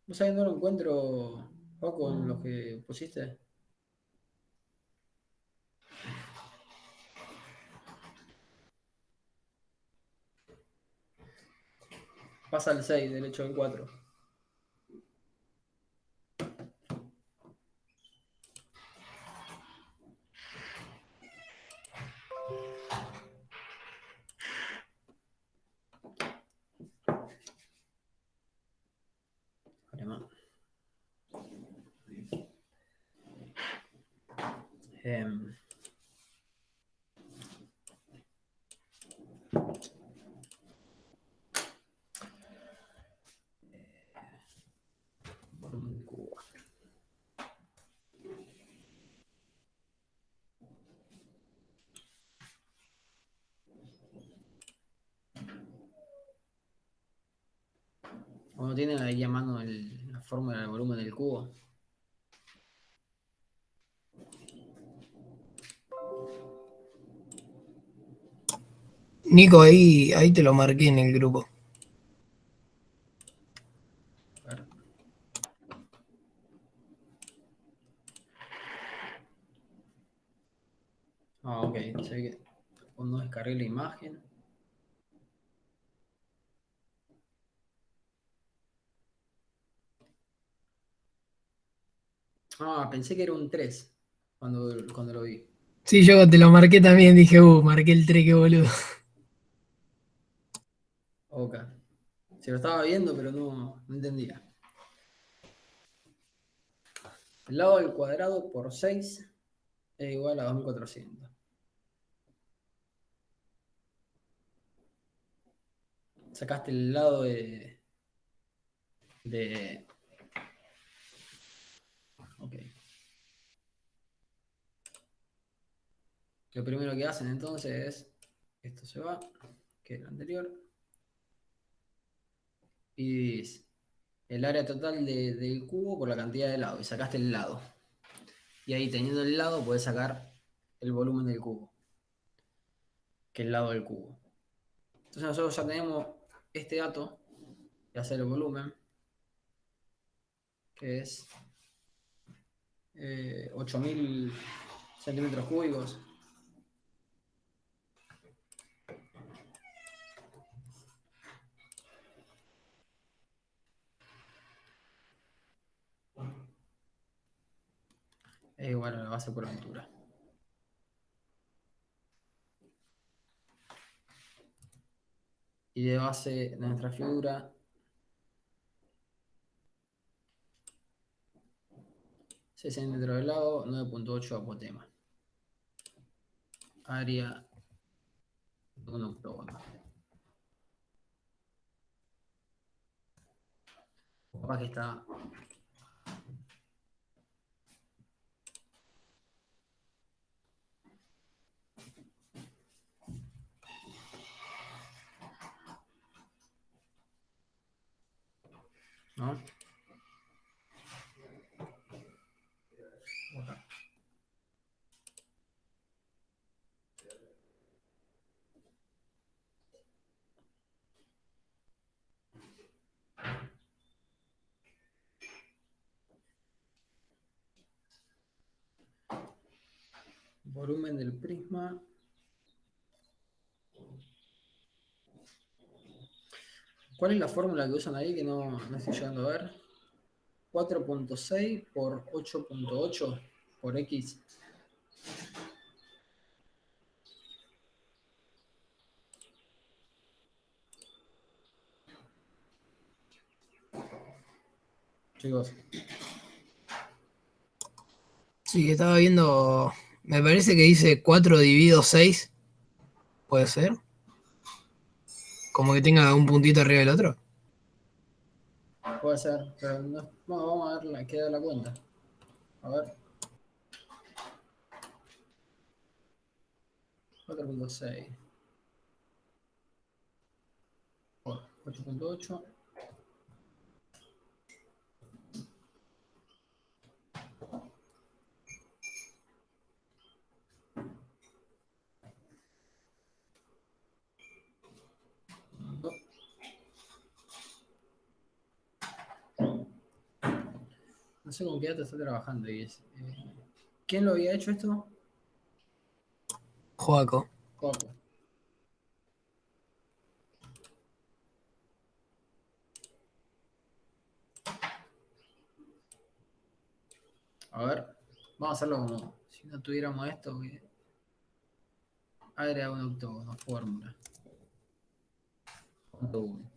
No sé, no lo encuentro, Paco, en los que pusiste. Pasa al 6, derecho al 4. Alemán. Volumen cubo. Cuando tienen ahí a mano la fórmula del volumen del cubo. Nico, ahí te lo marqué en el grupo. A ver. Ah, ok. Se ve que cuando descargué la imagen. Ah, pensé que era un 3 cuando lo vi. Sí, yo te lo marqué también, dije, marqué el 3, qué boludo. Ok. Se lo estaba viendo, pero no entendía. El lado del cuadrado por 6 es igual a 2400. Sacaste el lado de... Ok. Lo primero que hacen entonces es... Esto se va, que es el anterior. Y dividís el área total del cubo por la cantidad de lado. Y sacaste el lado. Y ahí teniendo el lado podés sacar el volumen del cubo. Que es el lado del cubo. Entonces nosotros ya tenemos este dato y hacer el volumen, que es 8.000 centímetros cúbicos. Es igual a la base por altura. Y de base de nuestra figura, centímetros de lado, 9.8 apotema. Área de un octógono. Capaz que está. ¿No? Volumen del prisma. ¿Cuál es la fórmula que usan ahí que no estoy llegando a ver? 4.6 por 8.8 por X. Chicos, Sí, estaba viendo. Me parece que dice 4 dividido 6. ¿Puede ser? Como que tenga un puntito arriba del otro. puede ser, pero no, vamos a ver qué da la cuenta. A ver. 4.6 por 8.8. No sé con qué dato está trabajando. ¿Quién lo había hecho esto? Joaco. Coco. A ver, vamos a hacerlo como si no tuviéramos esto. Agrega un octógono, fórmula. Punto 1.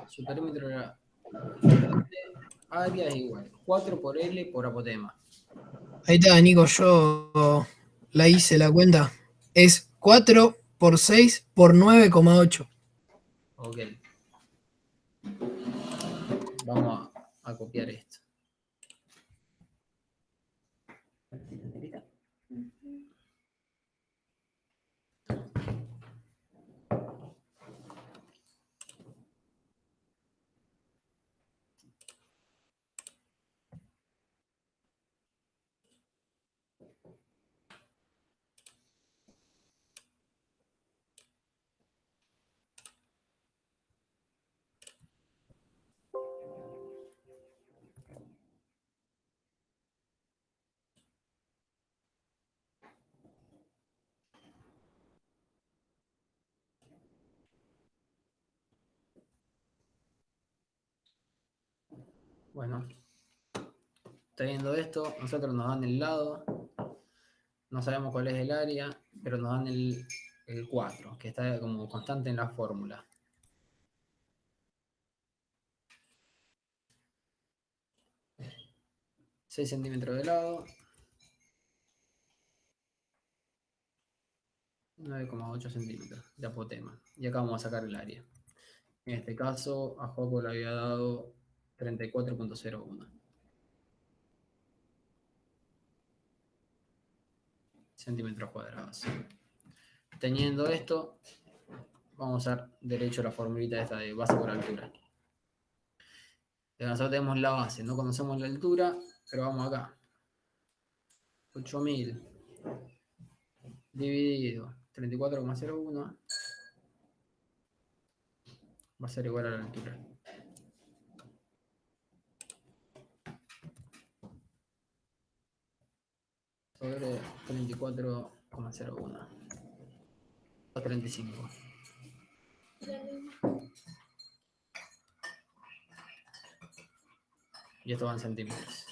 Su perímetro era área es igual. 4 por L por apotema. Ahí está, Nico, yo la hice la cuenta. Es 4 por 6 por 9,8. Ok. Vamos a copiar esto. Bueno, teniendo esto, nosotros nos dan el lado, no sabemos cuál es el área, pero nos dan el 4, que está como constante en la fórmula. $6 centímetros de lado, 9,8 centímetros de apotema. Y acá vamos a sacar el área. En este caso, a Joaco le había dado 34.01 centímetros cuadrados. Teniendo esto, vamos a usar derecho la formulita esta de base por altura. Nosotros tenemos la base, no conocemos la altura, pero vamos acá. 8000 dividido 34,01 va a ser igual a la altura. Sobre 34,01. 35. Y esto va en centímetros.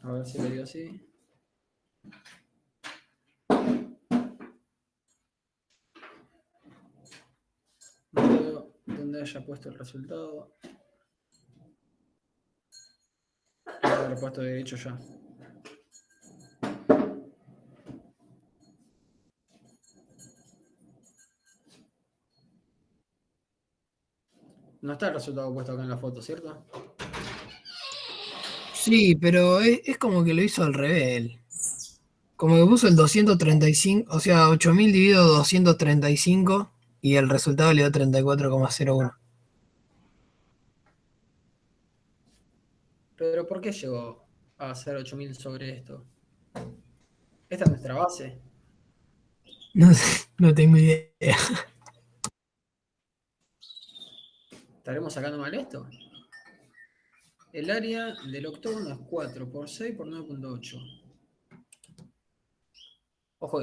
A ver si lo digo así. No veo dónde haya puesto el resultado. Lo he puesto derecho ya. No está el resultado puesto acá en la foto, ¿cierto? Sí, pero es como que lo hizo al revés él. Como que puso el 235, o sea, 8000 dividido 235 y el resultado le dio 34,01. Pero ¿por qué llegó a hacer 8000 sobre esto? Esta es nuestra base. No sé, no tengo idea. ¿Estaremos sacando mal esto? El área del octógono es 4 por 6 por 9,8. Ojo,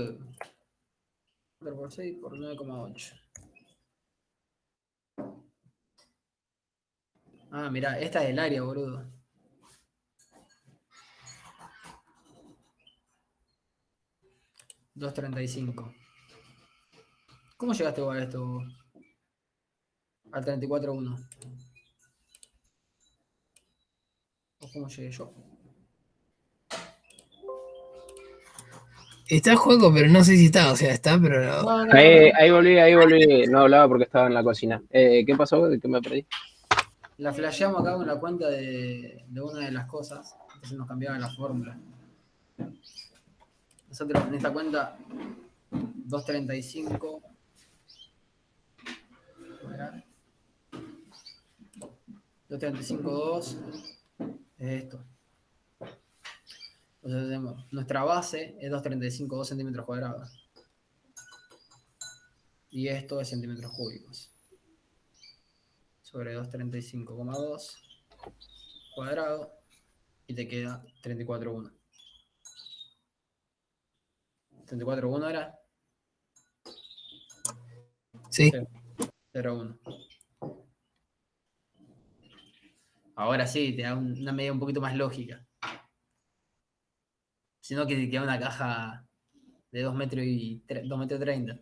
4 por 6 por 9,8. Ah, mirá, esta es el área, boludo. $2.35. ¿Cómo llegaste vos a esto? Al 34,1. ¿O cómo llegué yo? Está el juego, pero no sé si está, o sea, está, pero no. No, no, Ahí volví. No hablaba porque estaba en la cocina. ¿Qué pasó? ¿Qué me perdí? la flasheamos acá con la cuenta de una de las cosas. Entonces nos cambiaba la fórmula. Nosotros en esta cuenta 2.35. 2.35,2 es esto. Entonces tenemos, nuestra base es 2.35,2 centímetros cuadrados. Y esto es centímetros cúbicos. Sobre 235,2 cuadrado. Y te queda 34,1. 34,1 era Sí. 0,1. Ahora sí, te da una medida un poquito más lógica. Sino que te queda una caja de 2 metros y 2 metros 30.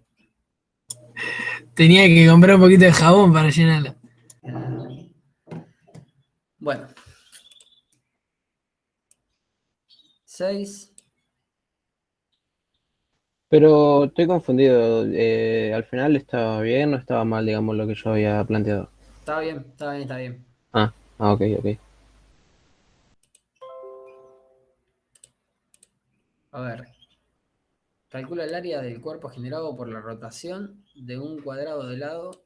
Tenía que comprar un poquito de jabón para llenarla. Bueno. 6. Pero estoy confundido. Al final estaba bien o estaba mal, digamos, lo que yo había planteado. Está bien, está bien, está bien. Ok, ok. A ver. Calcula el área del cuerpo generado por la rotación de un cuadrado de lado.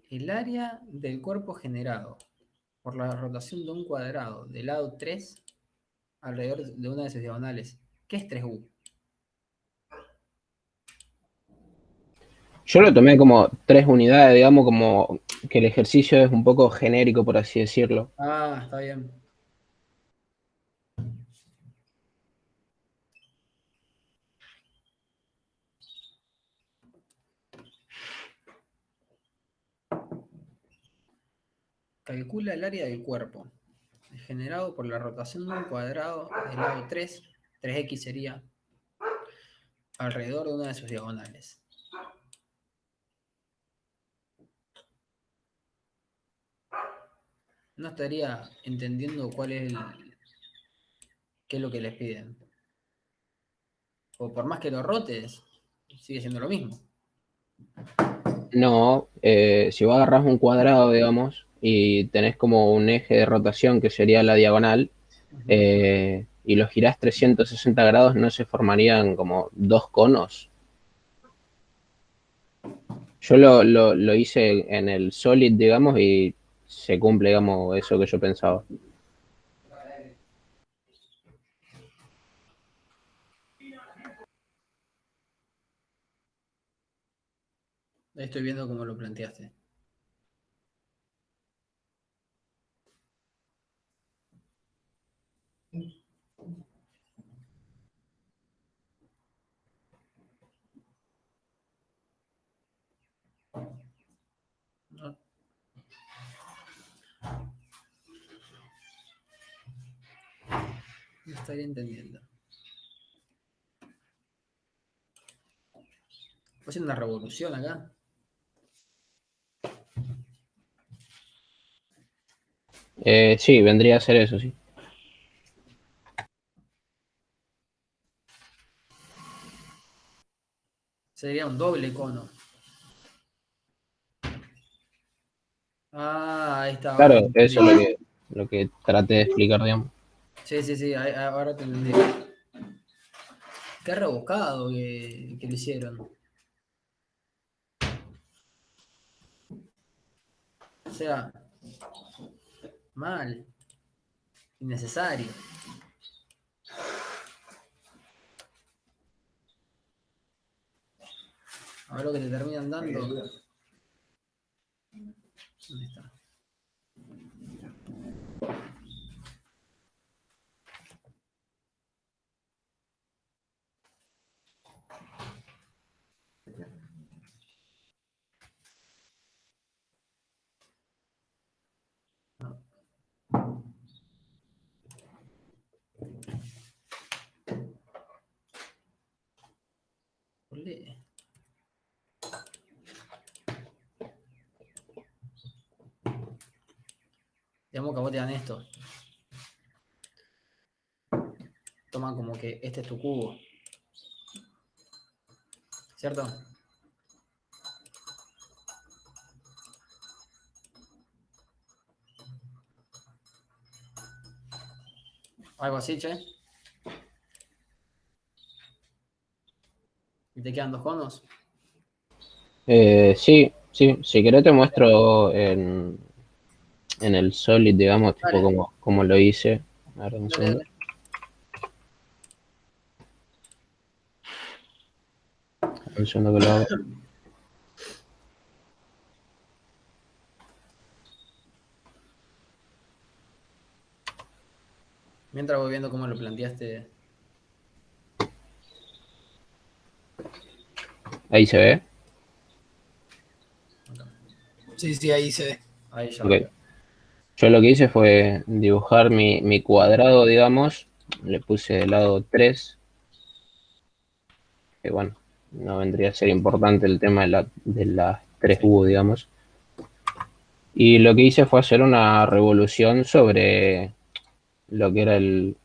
El área del cuerpo generado por la rotación de un cuadrado de lado 3 alrededor de una de sus diagonales. ¿Qué es 3U? Yo lo tomé como 3 unidades, digamos, como que el ejercicio es un poco genérico, por así decirlo. Ah, está bien. Calcula el área del cuerpo generado por la rotación de un cuadrado del lado 3, 3x sería, alrededor de una de sus diagonales. No estaría entendiendo qué es lo que les piden. O por más que lo rotes, sigue siendo lo mismo. No, si vos agarrás un cuadrado, digamos, y tenés como un eje de rotación que sería la diagonal, y los girás 360 grados, ¿no se formarían como dos conos? Yo lo hice en el Solid, digamos, y se cumple, digamos, eso que yo pensaba. Ahí estoy viendo cómo lo planteaste. No, no estaría entendiendo. Estoy haciendo una revolución acá. Sí, vendría a ser eso, sí. Sería un doble cono. Ah, ahí está, ahora te Claro, entendí. eso es lo que traté de explicar, digamos. Sí, sí, sí, ahora te entendí. Qué rebuscado que lo hicieron. O sea, mal, innecesario. A ver lo que te terminan dando. ¿Dónde está? Olé. Digamos que a vos te dan esto. Toman como que este es tu cubo. ¿Cierto? Algo así, che. Y te quedan dos conos. Sí, sí, si querés te muestro en el Solid, digamos, tipo Dale, como lo hice. A ver, un dale, segundo. dale. Un segundo que lo hago. Mientras voy viendo cómo lo planteaste. Ahí se ve. Acá. Sí, sí, ahí se ve. Ahí ya lo Ok. veo. Yo lo que hice fue dibujar mi cuadrado, digamos. Le puse de lado 3, que bueno, no vendría a ser importante el tema de las 3 Sí. U, digamos. Y lo que hice fue hacer una revolución sobre lo que era el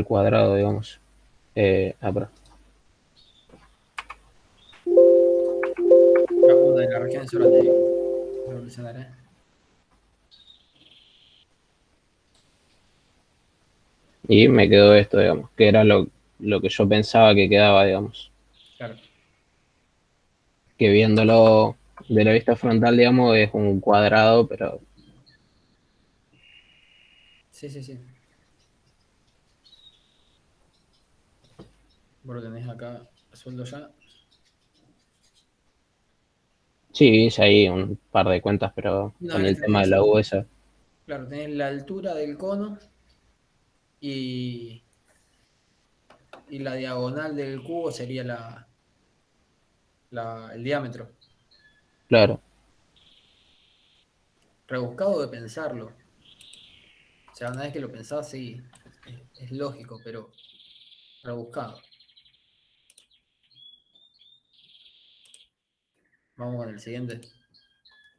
cuadrado, digamos. Perdón. La punta de la región es hora de revolucionar, ¿eh? Y me quedó esto, digamos, que era lo que yo pensaba que quedaba, digamos. Claro. Que viéndolo de la vista frontal, digamos, es un cuadrado, pero Sí, sí, sí. Vos lo tenés acá resuelto ya. sí, hice ahí un par de cuentas, pero No, con en el este tema de la caso, U esa, claro, tenés la altura del cono y, y la diagonal del cubo sería el diámetro. claro. Rebuscado de pensarlo. O sea, una vez que lo pensás, sí, es lógico, pero rebuscado. Vamos con el siguiente.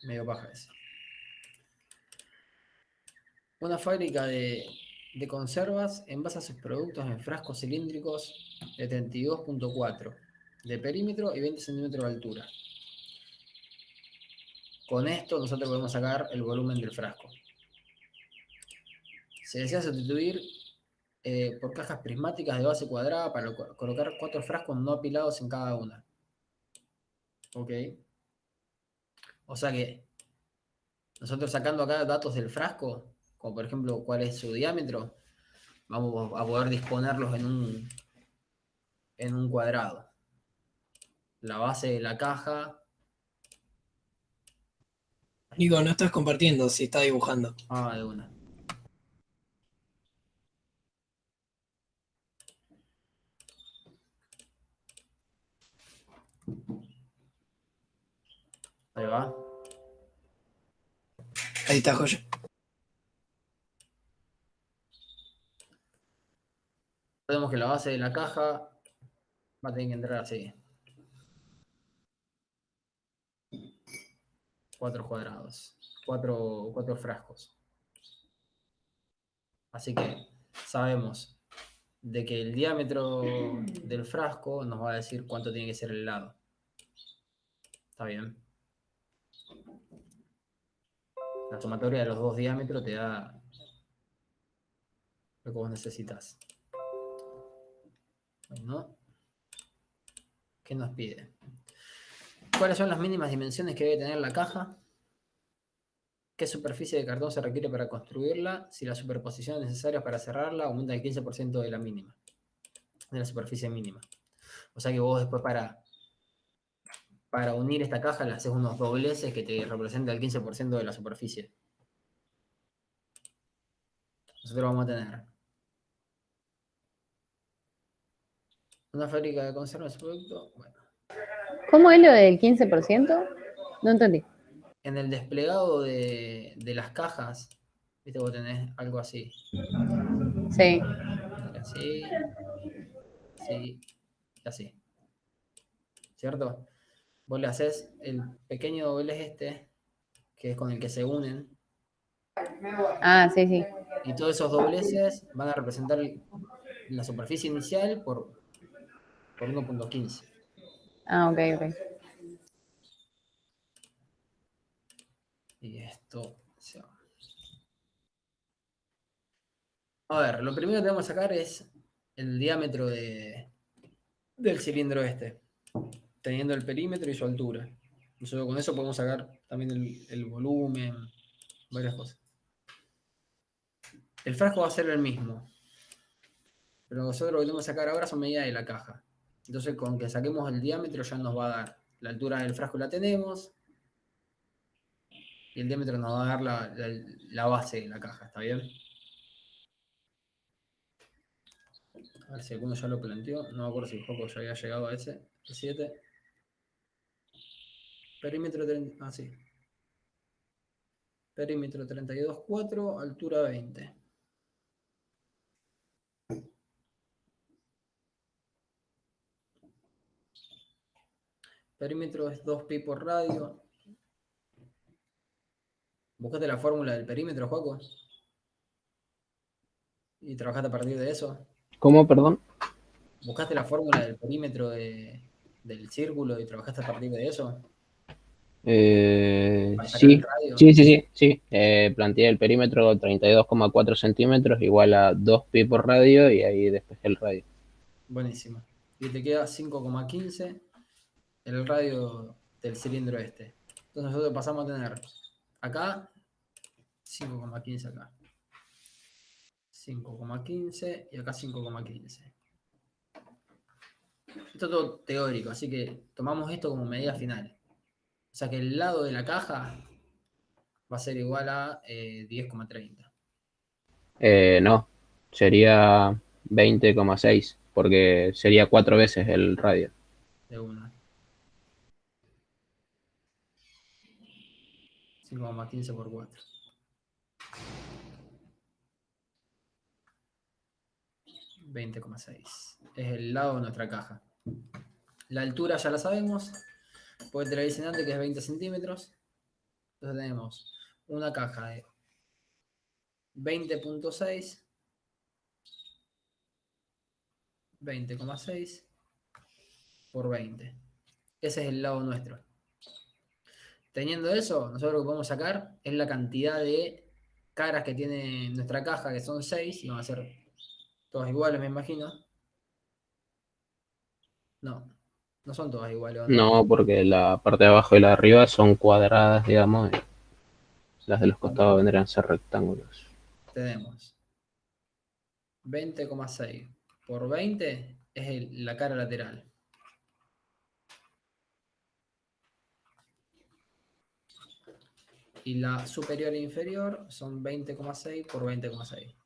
Medio paja ese. Una fábrica de conservas envasa sus productos en frascos cilíndricos de 32,4 de perímetro y 20 centímetros de altura. Con esto nosotros podemos sacar el volumen del frasco. Se desea sustituir por cajas prismáticas de base cuadrada para colocar 4 frascos no apilados en cada una. Ok. O sea que nosotros sacando acá datos del frasco, como por ejemplo cuál es su diámetro, vamos a poder disponerlos en un cuadrado. La base de la caja. Nico, no estás compartiendo, si está dibujando. Ah, de una. Ahí va. Ahí está, Joya. Recordemos que la base de la caja va a tener que entrar así. 4 cuadrados. 4 frascos. Así que sabemos de que el diámetro del frasco nos va a decir cuánto tiene que ser el lado. ¿Está bien? La sumatoria de los dos diámetros te da lo que vos necesitas. Bueno, ¿qué nos pide? ¿Cuáles son las mínimas dimensiones que debe tener la caja? ¿Qué superficie de cartón se requiere para construirla? Si la superposición necesaria para cerrarla aumenta el 15% de la mínima, de la superficie mínima. O sea que vos después para unir esta caja le haces unos dobleces que te representan el 15% de la superficie. Nosotros vamos a tener una fábrica de conserva de su producto. Bueno, ¿Cómo es lo del 15%? No entendí. en el desplegado de las cajas, viste, vos tenés algo así. Sí. Así, así, y así. ¿Cierto? Vos le haces el pequeño doblez este, que es con el que se unen, Ah, sí, sí. y todos esos dobleces van a representar la superficie inicial por 1.15. Ah, ok, ok. Y esto se va. A ver, lo primero que tenemos que sacar es el diámetro del cilindro este, teniendo el perímetro y su altura. Nosotros con eso podemos sacar también el volumen, varias cosas. El frasco va a ser el mismo, pero nosotros lo que tenemos que sacar ahora son medidas de la caja. Entonces con que saquemos el diámetro ya nos va a dar la altura del frasco, la tenemos, y el diámetro nos va a dar la base de la caja, ¿está bien? A ver si alguno ya lo planteó. No me acuerdo si el Joco ya había llegado a ese. El 7. Perímetro 30. Ah, sí. Perímetro 32,4. Altura 20. Perímetro es 2pi por radio. ¿Buscaste la fórmula del perímetro, Joco? ¿Y trabajaste a partir de eso? ¿Cómo, perdón? ¿Buscaste la fórmula del perímetro del círculo y trabajaste a partir de eso? ¿Para sacar el radio? Sí. Planteé el perímetro 32,4 centímetros igual a 2pi por radio y ahí despejé el radio. Buenísimo. Y te queda 5,15 el radio del cilindro este. Entonces nosotros pasamos a tener acá 5,15 acá. 5,15 y acá 5,15. Esto es todo teórico, así que tomamos esto como medida final. O sea que el lado de la caja va a ser igual a 10,30. No, sería 20,6 porque sería 4 veces el radio. De una. 5,15 por 4. 20,6. Es el lado de nuestra caja. La altura ya la sabemos, porque te la dicen antes que es 20 centímetros. Entonces tenemos una caja de 20,6, 20,6 por 20. Ese es el lado nuestro. Teniendo eso, nosotros lo que podemos sacar es la cantidad de caras que tiene nuestra caja, que son 6, y van a ser todas iguales, me imagino. No, no son todas iguales, ¿o no? No, porque la parte de abajo y la de arriba son cuadradas, digamos, y las de los costados vendrían a ser rectángulos. Tenemos 20,6 por 20 es la cara lateral. Y la superior e inferior son 20,6 por 20,6.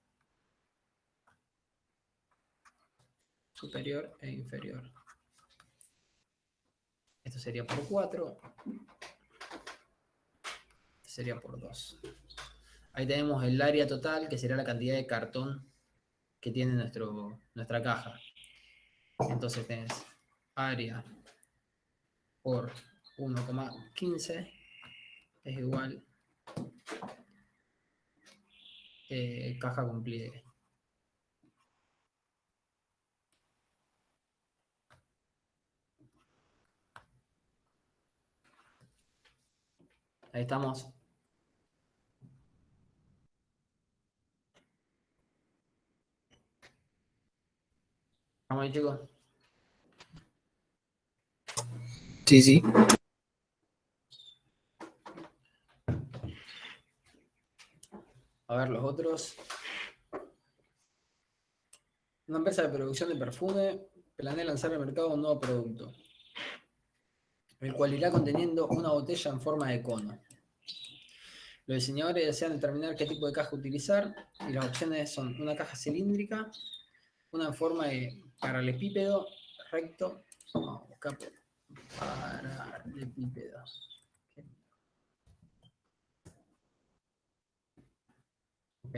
Superior e inferior. Esto sería por 4. Esto sería por 2. Ahí tenemos el área total, que será la cantidad de cartón que tiene nuestra caja. Entonces tenés área por 1,15 es igual caja con pliegue. Ahí estamos. ¿Estamos ahí, chicos? Sí, sí. A ver los otros. Una empresa de producción de perfume planea lanzar al mercado un nuevo producto, el cual irá conteniendo una botella en forma de cono. Los diseñadores desean determinar qué tipo de caja utilizar y las opciones son una caja cilíndrica, una en forma de paralelepípedo recto, vamos a buscar paralelepípedo. Ok.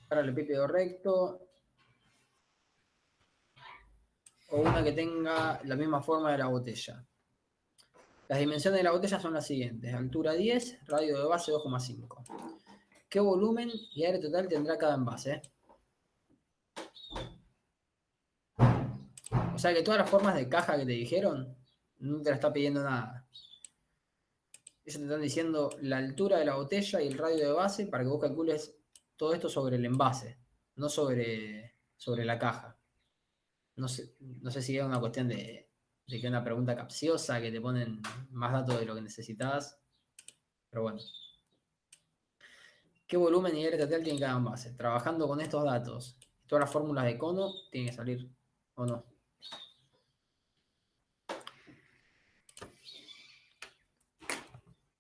Paralelepípedo recto, o una que tenga la misma forma de la botella. Las dimensiones de la botella son las siguientes: altura 10, radio de base 2,5. ¿Qué volumen y área total tendrá cada envase? O sea que todas las formas de caja que te dijeron, no te la está pidiendo nada. Ellos te están diciendo la altura de la botella y el radio de base para que vos calcules todo esto sobre el envase, no sobre la caja. No sé si es una cuestión de que es una pregunta capciosa, que te ponen más datos de lo que necesitas, pero bueno. ¿Qué volumen y área total tiene cada envase? Trabajando con estos datos, todas las fórmulas de cono tienen que salir, ¿o no?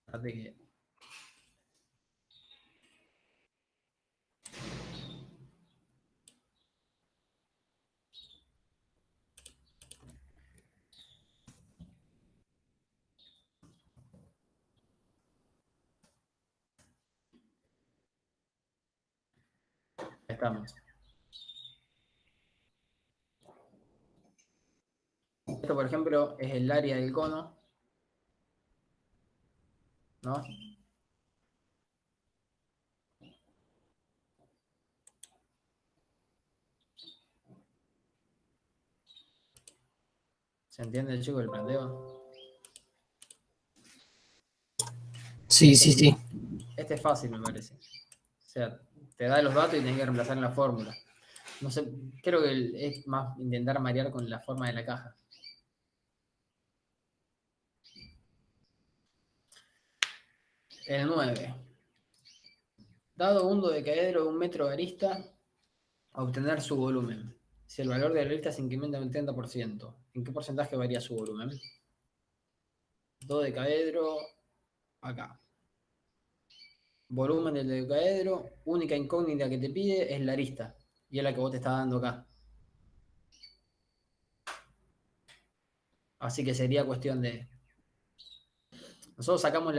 Fíjate que estamos. Esto, por ejemplo, es el área del cono, ¿no? ¿Se entiende, chico, el planteo? Sí, sí, sí. Este es fácil, me parece. O sea, te da los datos y tenés que reemplazar en la fórmula. No sé, creo que es más intentar marear con la forma de la caja. El 9. Dado un dodecaedro de 1 metro de arista, a obtener su volumen. Si el valor de la arista se incrementa un 30%, ¿en qué porcentaje varía su volumen? Dodecaedro, acá. Volumen del dodecaedro, única incógnita que te pide es la arista, y es la que vos te estás dando acá. Así que sería cuestión de... Nosotros sacamos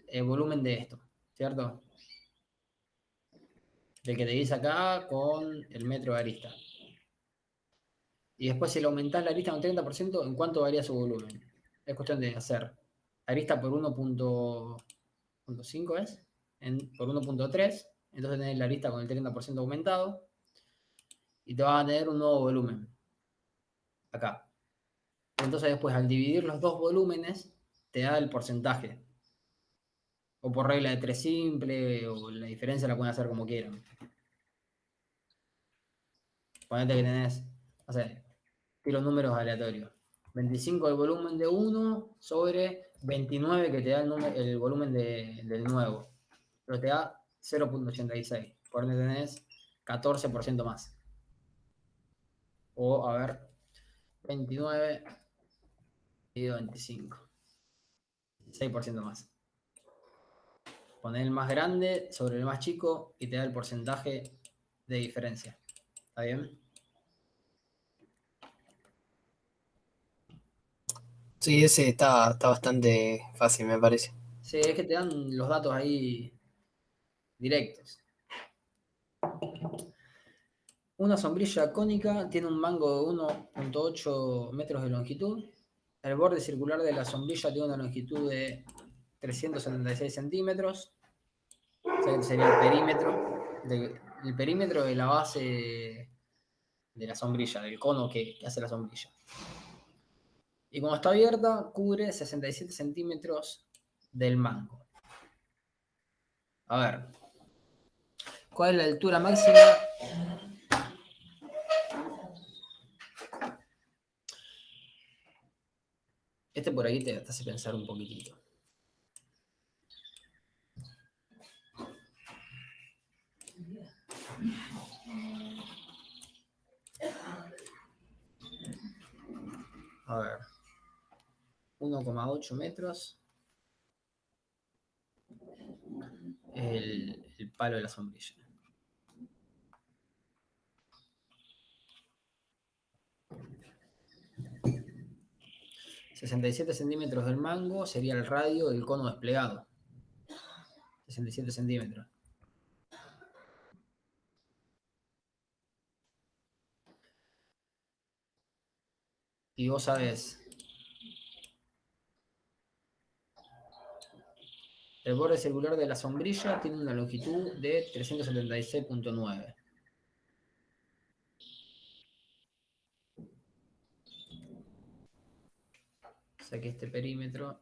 el volumen de esto, ¿cierto? Del que te dice acá con el metro de arista. Y después si le aumentás la arista un 30%, ¿en cuánto varía su volumen? Es cuestión de hacer arista por 1.5 es, por 1.3, entonces tenés la arista con el 30% aumentado y te vas a tener un nuevo volumen acá. Entonces después al dividir los dos volúmenes te da el porcentaje. O por regla de 3 simple, o la diferencia la pueden hacer como quieran. Ponete que tenés, no sé, tiro números aleatorios. 25 el volumen de 1 sobre 29 que te da el volumen del nuevo. Pero te da 0.86. Por ende tenés 14% más. O, a ver, 29 dividido 25. 6% más. Poner el más grande sobre el más chico y te da el porcentaje de diferencia. ¿Está bien? Sí, ese está bastante fácil, me parece. Sí, es que te dan los datos ahí directos. Una sombrilla cónica tiene un mango de 1.8 metros de longitud. El borde circular de la sombrilla tiene una longitud de 376 centímetros. O sea, que sería el perímetro de la base de la sombrilla, del cono que hace la sombrilla. Y cuando está abierta, cubre 67 centímetros del mango. A ver, ¿cuál es la altura máxima? Este por ahí te hace pensar un poquitito. A ver, 1,8 metros. El palo de la sombrilla. ...67 centímetros del mango sería el radio del cono desplegado. 67 centímetros. Y vos sabés... El borde circular de la sombrilla tiene una longitud de 376.9. O sea que este perímetro...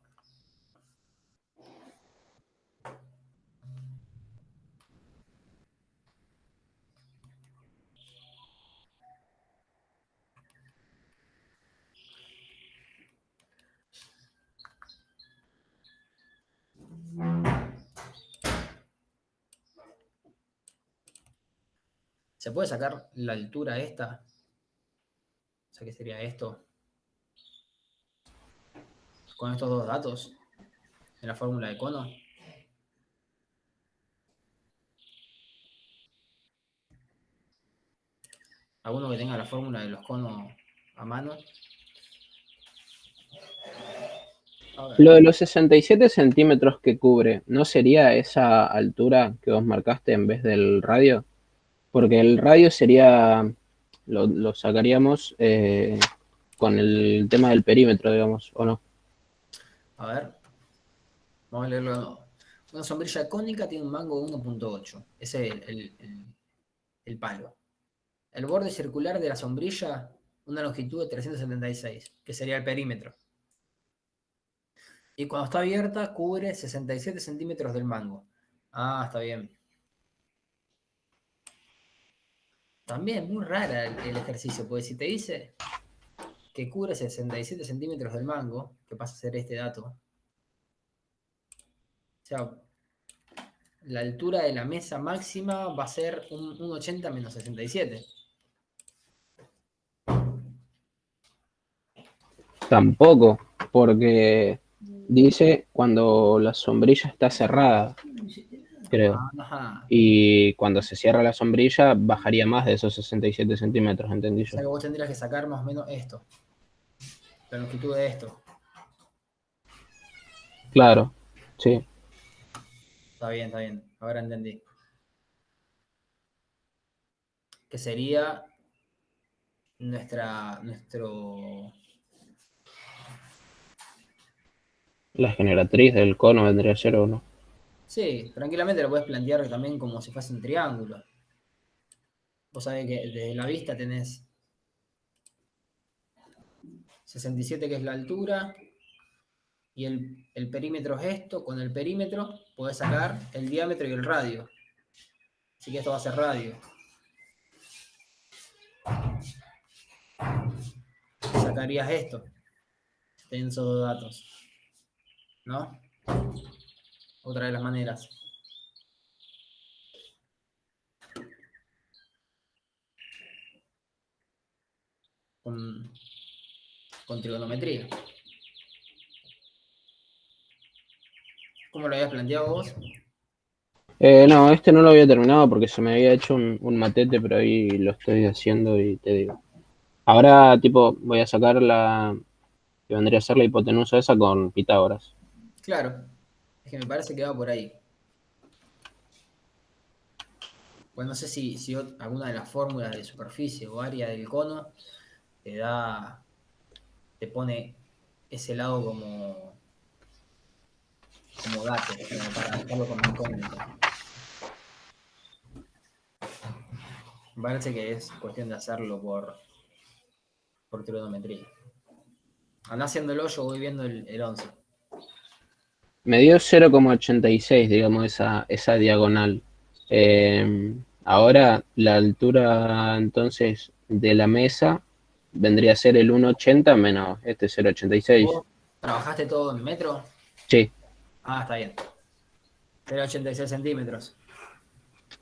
¿Se puede sacar la altura esta? O sea, ¿qué sería esto? Con estos dos datos en la fórmula de cono. ¿Alguno que tenga la fórmula de los conos a mano? A ver. Lo de los 67 centímetros que cubre, ¿no sería esa altura que vos marcaste en vez del radio? Porque el radio sería, lo sacaríamos con el tema del perímetro, digamos, ¿o no? A ver. Vamos a leerlo de nuevo. Una sombrilla cónica tiene un mango de 1.8. Ese es el palo. El borde circular de la sombrilla, una longitud de 376, que sería el perímetro. Y cuando está abierta, cubre 67 centímetros del mango. Ah, está bien. También muy rara el ejercicio, porque si te dice que cubre 67 centímetros del mango, que pasa a ser este dato. O sea, la altura de la mesa máxima va a ser un 80 menos 67. Tampoco, porque dice cuando la sombrilla está cerrada, creo. Ajá. Y cuando se cierra la sombrilla, bajaría más de esos 67 centímetros, entendí O sea yo. que vos tendrías que sacar más o menos esto. La longitud de esto. Claro, sí. Está bien, está bien. Ahora entendí. Que sería nuestro... La generatriz del cono vendría a ser o no. Sí, tranquilamente lo puedes plantear también como si fuese un triángulo. Vos sabés que desde la vista tenés 67 que es la altura, Y el perímetro es esto, con el perímetro podés sacar el diámetro y el radio. Así que esto va a ser radio. Sacarías esto, teniendo esos dos datos, ¿no? Otra de las maneras. Con trigonometría. ¿Cómo lo habías planteado vos? No, este no lo había terminado porque se me había hecho un matete, pero ahí lo estoy haciendo y te digo. Ahora, tipo, voy a sacar que vendría a ser la hipotenusa esa con Pitágoras. Claro, es que me parece que va por ahí. Pues no sé si alguna de las fórmulas de superficie o área del cono te pone ese lado como dato, como para dejarlo como incógnita. Me parece que es cuestión de hacerlo por trigonometría. Andá haciéndolo, yo voy viendo el 11. Me dio 0,86, digamos, esa diagonal. Ahora la altura entonces de la mesa vendría a ser el 1,80 menos este 0,86. ¿Vos trabajaste todo en metro? Sí, Ah, está bien. 0,86 centímetros.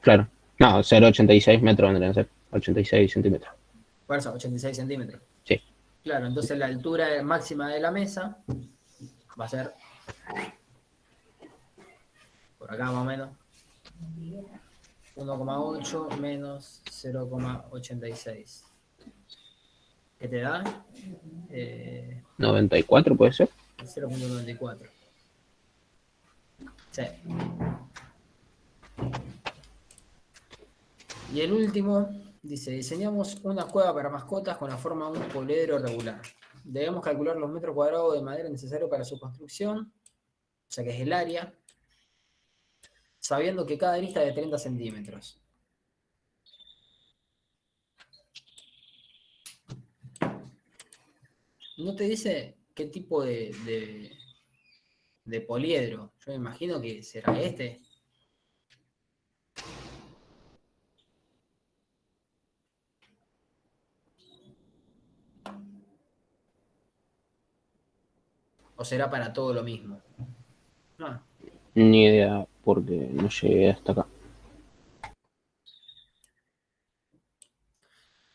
claro. No, 0,86 metros vendrían a ser. 86 centímetros. Por eso, 86 centímetros. Sí. Claro, entonces la altura máxima de la mesa va a ser por acá más o menos 1,8 menos 0,86. ¿Qué te da? 94 puede ser. 0,94. Sí. Y el último dice, diseñamos una cueva para mascotas con la forma de un poliedro regular. Debemos calcular los metros cuadrados de madera necesarios para su construcción, o sea que es el área, sabiendo que cada arista es de 30 centímetros. ¿No te dice qué tipo de poliedro? Yo me imagino que será este. ¿O será para todo lo mismo? Ah, Ni idea porque no llegué hasta acá.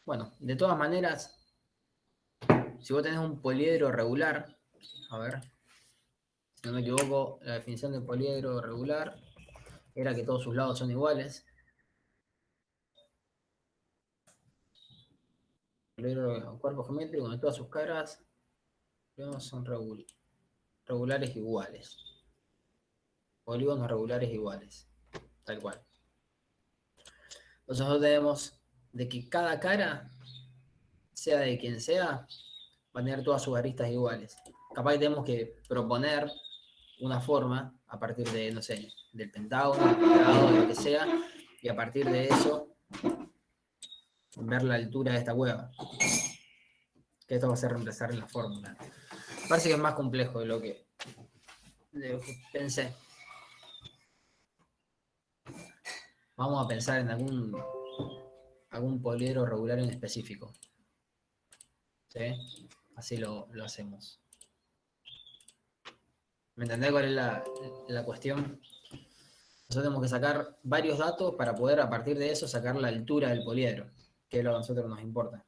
bueno, de todas maneras, si vos tenés un poliedro regular, a ver, si no me equivoco, la definición de poliedro regular era que todos sus lados son iguales. Poliedro cuerpo geométrico donde todas sus caras son regulares iguales. Polígonos regulares iguales. Tal cual. Entonces nosotros tenemos de que cada cara, sea de quien sea, va a tener todas sus aristas iguales. Capaz que tenemos que proponer una forma a partir de, no sé, del pentágono, del cuadrado, de lo que sea, y a partir de eso ver la altura de esta cueva. Que esto va a ser reemplazar en la fórmula. Parece que es más complejo de lo que pensé. Vamos a pensar en algún poliedro regular en específico. ¿Sí? Así lo hacemos. ¿Me entendés cuál es la cuestión? Nosotros tenemos que sacar varios datos para poder a partir de eso sacar la altura del poliedro, que es lo que a nosotros nos importa.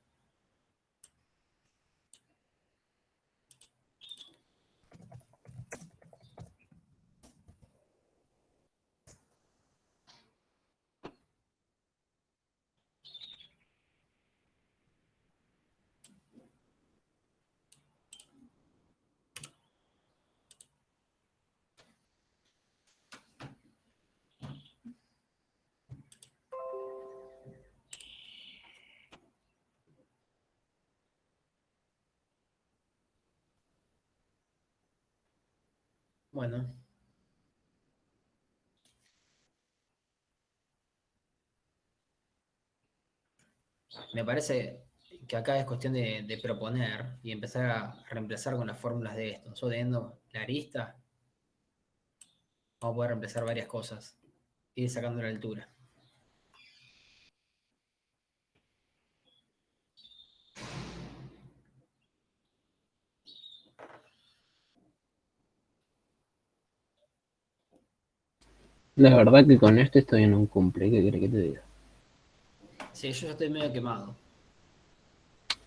Bueno. Me parece que acá es cuestión de proponer y empezar a reemplazar con las fórmulas de esto. Nosotros teniendo la arista, vamos a poder reemplazar varias cosas y ir sacando la altura. La verdad que con este estoy en un cumple, ¿qué querés que te diga? Sí, yo ya estoy medio quemado.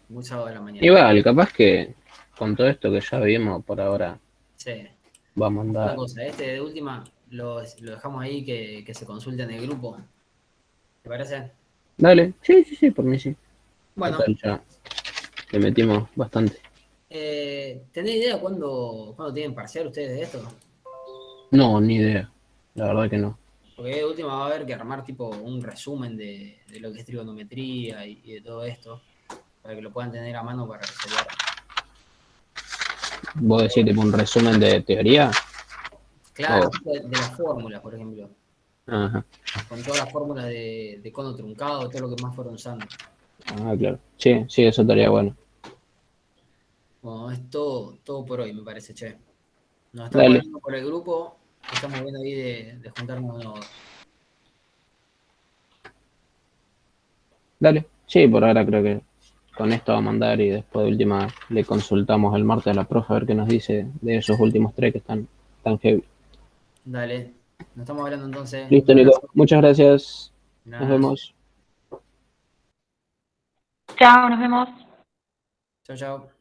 Muy sábado de la mañana. Igual, capaz que con todo esto que ya vimos por ahora, Sí. vamos a Una andar. cosa, de última lo dejamos ahí que se consulte en el grupo. ¿Te parece? Dale, sí, por mí sí. Bueno, Total, ya le metimos bastante. ¿tenés idea cuándo tienen parcial ustedes de esto? No, ni idea. La verdad que no. Porque de última va a haber que armar tipo un resumen de lo que es trigonometría y de todo esto, para que lo puedan tener a mano para resolver. ¿Vos decís tipo un resumen de teoría? Claro, Oh. de las fórmulas, por ejemplo. Ajá. Con todas las fórmulas de cono truncado, todo lo que más fueron usando. Ah, claro. Sí, eso estaría bueno. Bueno, es todo por hoy, me parece, che. Nos estamos Dale. viendo por el grupo, estamos viendo ahí de juntarnos de nuevo. Dale. Sí, por ahora creo que con esto va a mandar y después de última le consultamos el martes a la profe a ver qué nos dice de esos últimos 3 que están tan heavy. Dale, nos estamos hablando entonces. Listo, Un Nico. abrazo. Muchas gracias. Nada. Nos vemos. Chao, nos vemos. Chao, chao.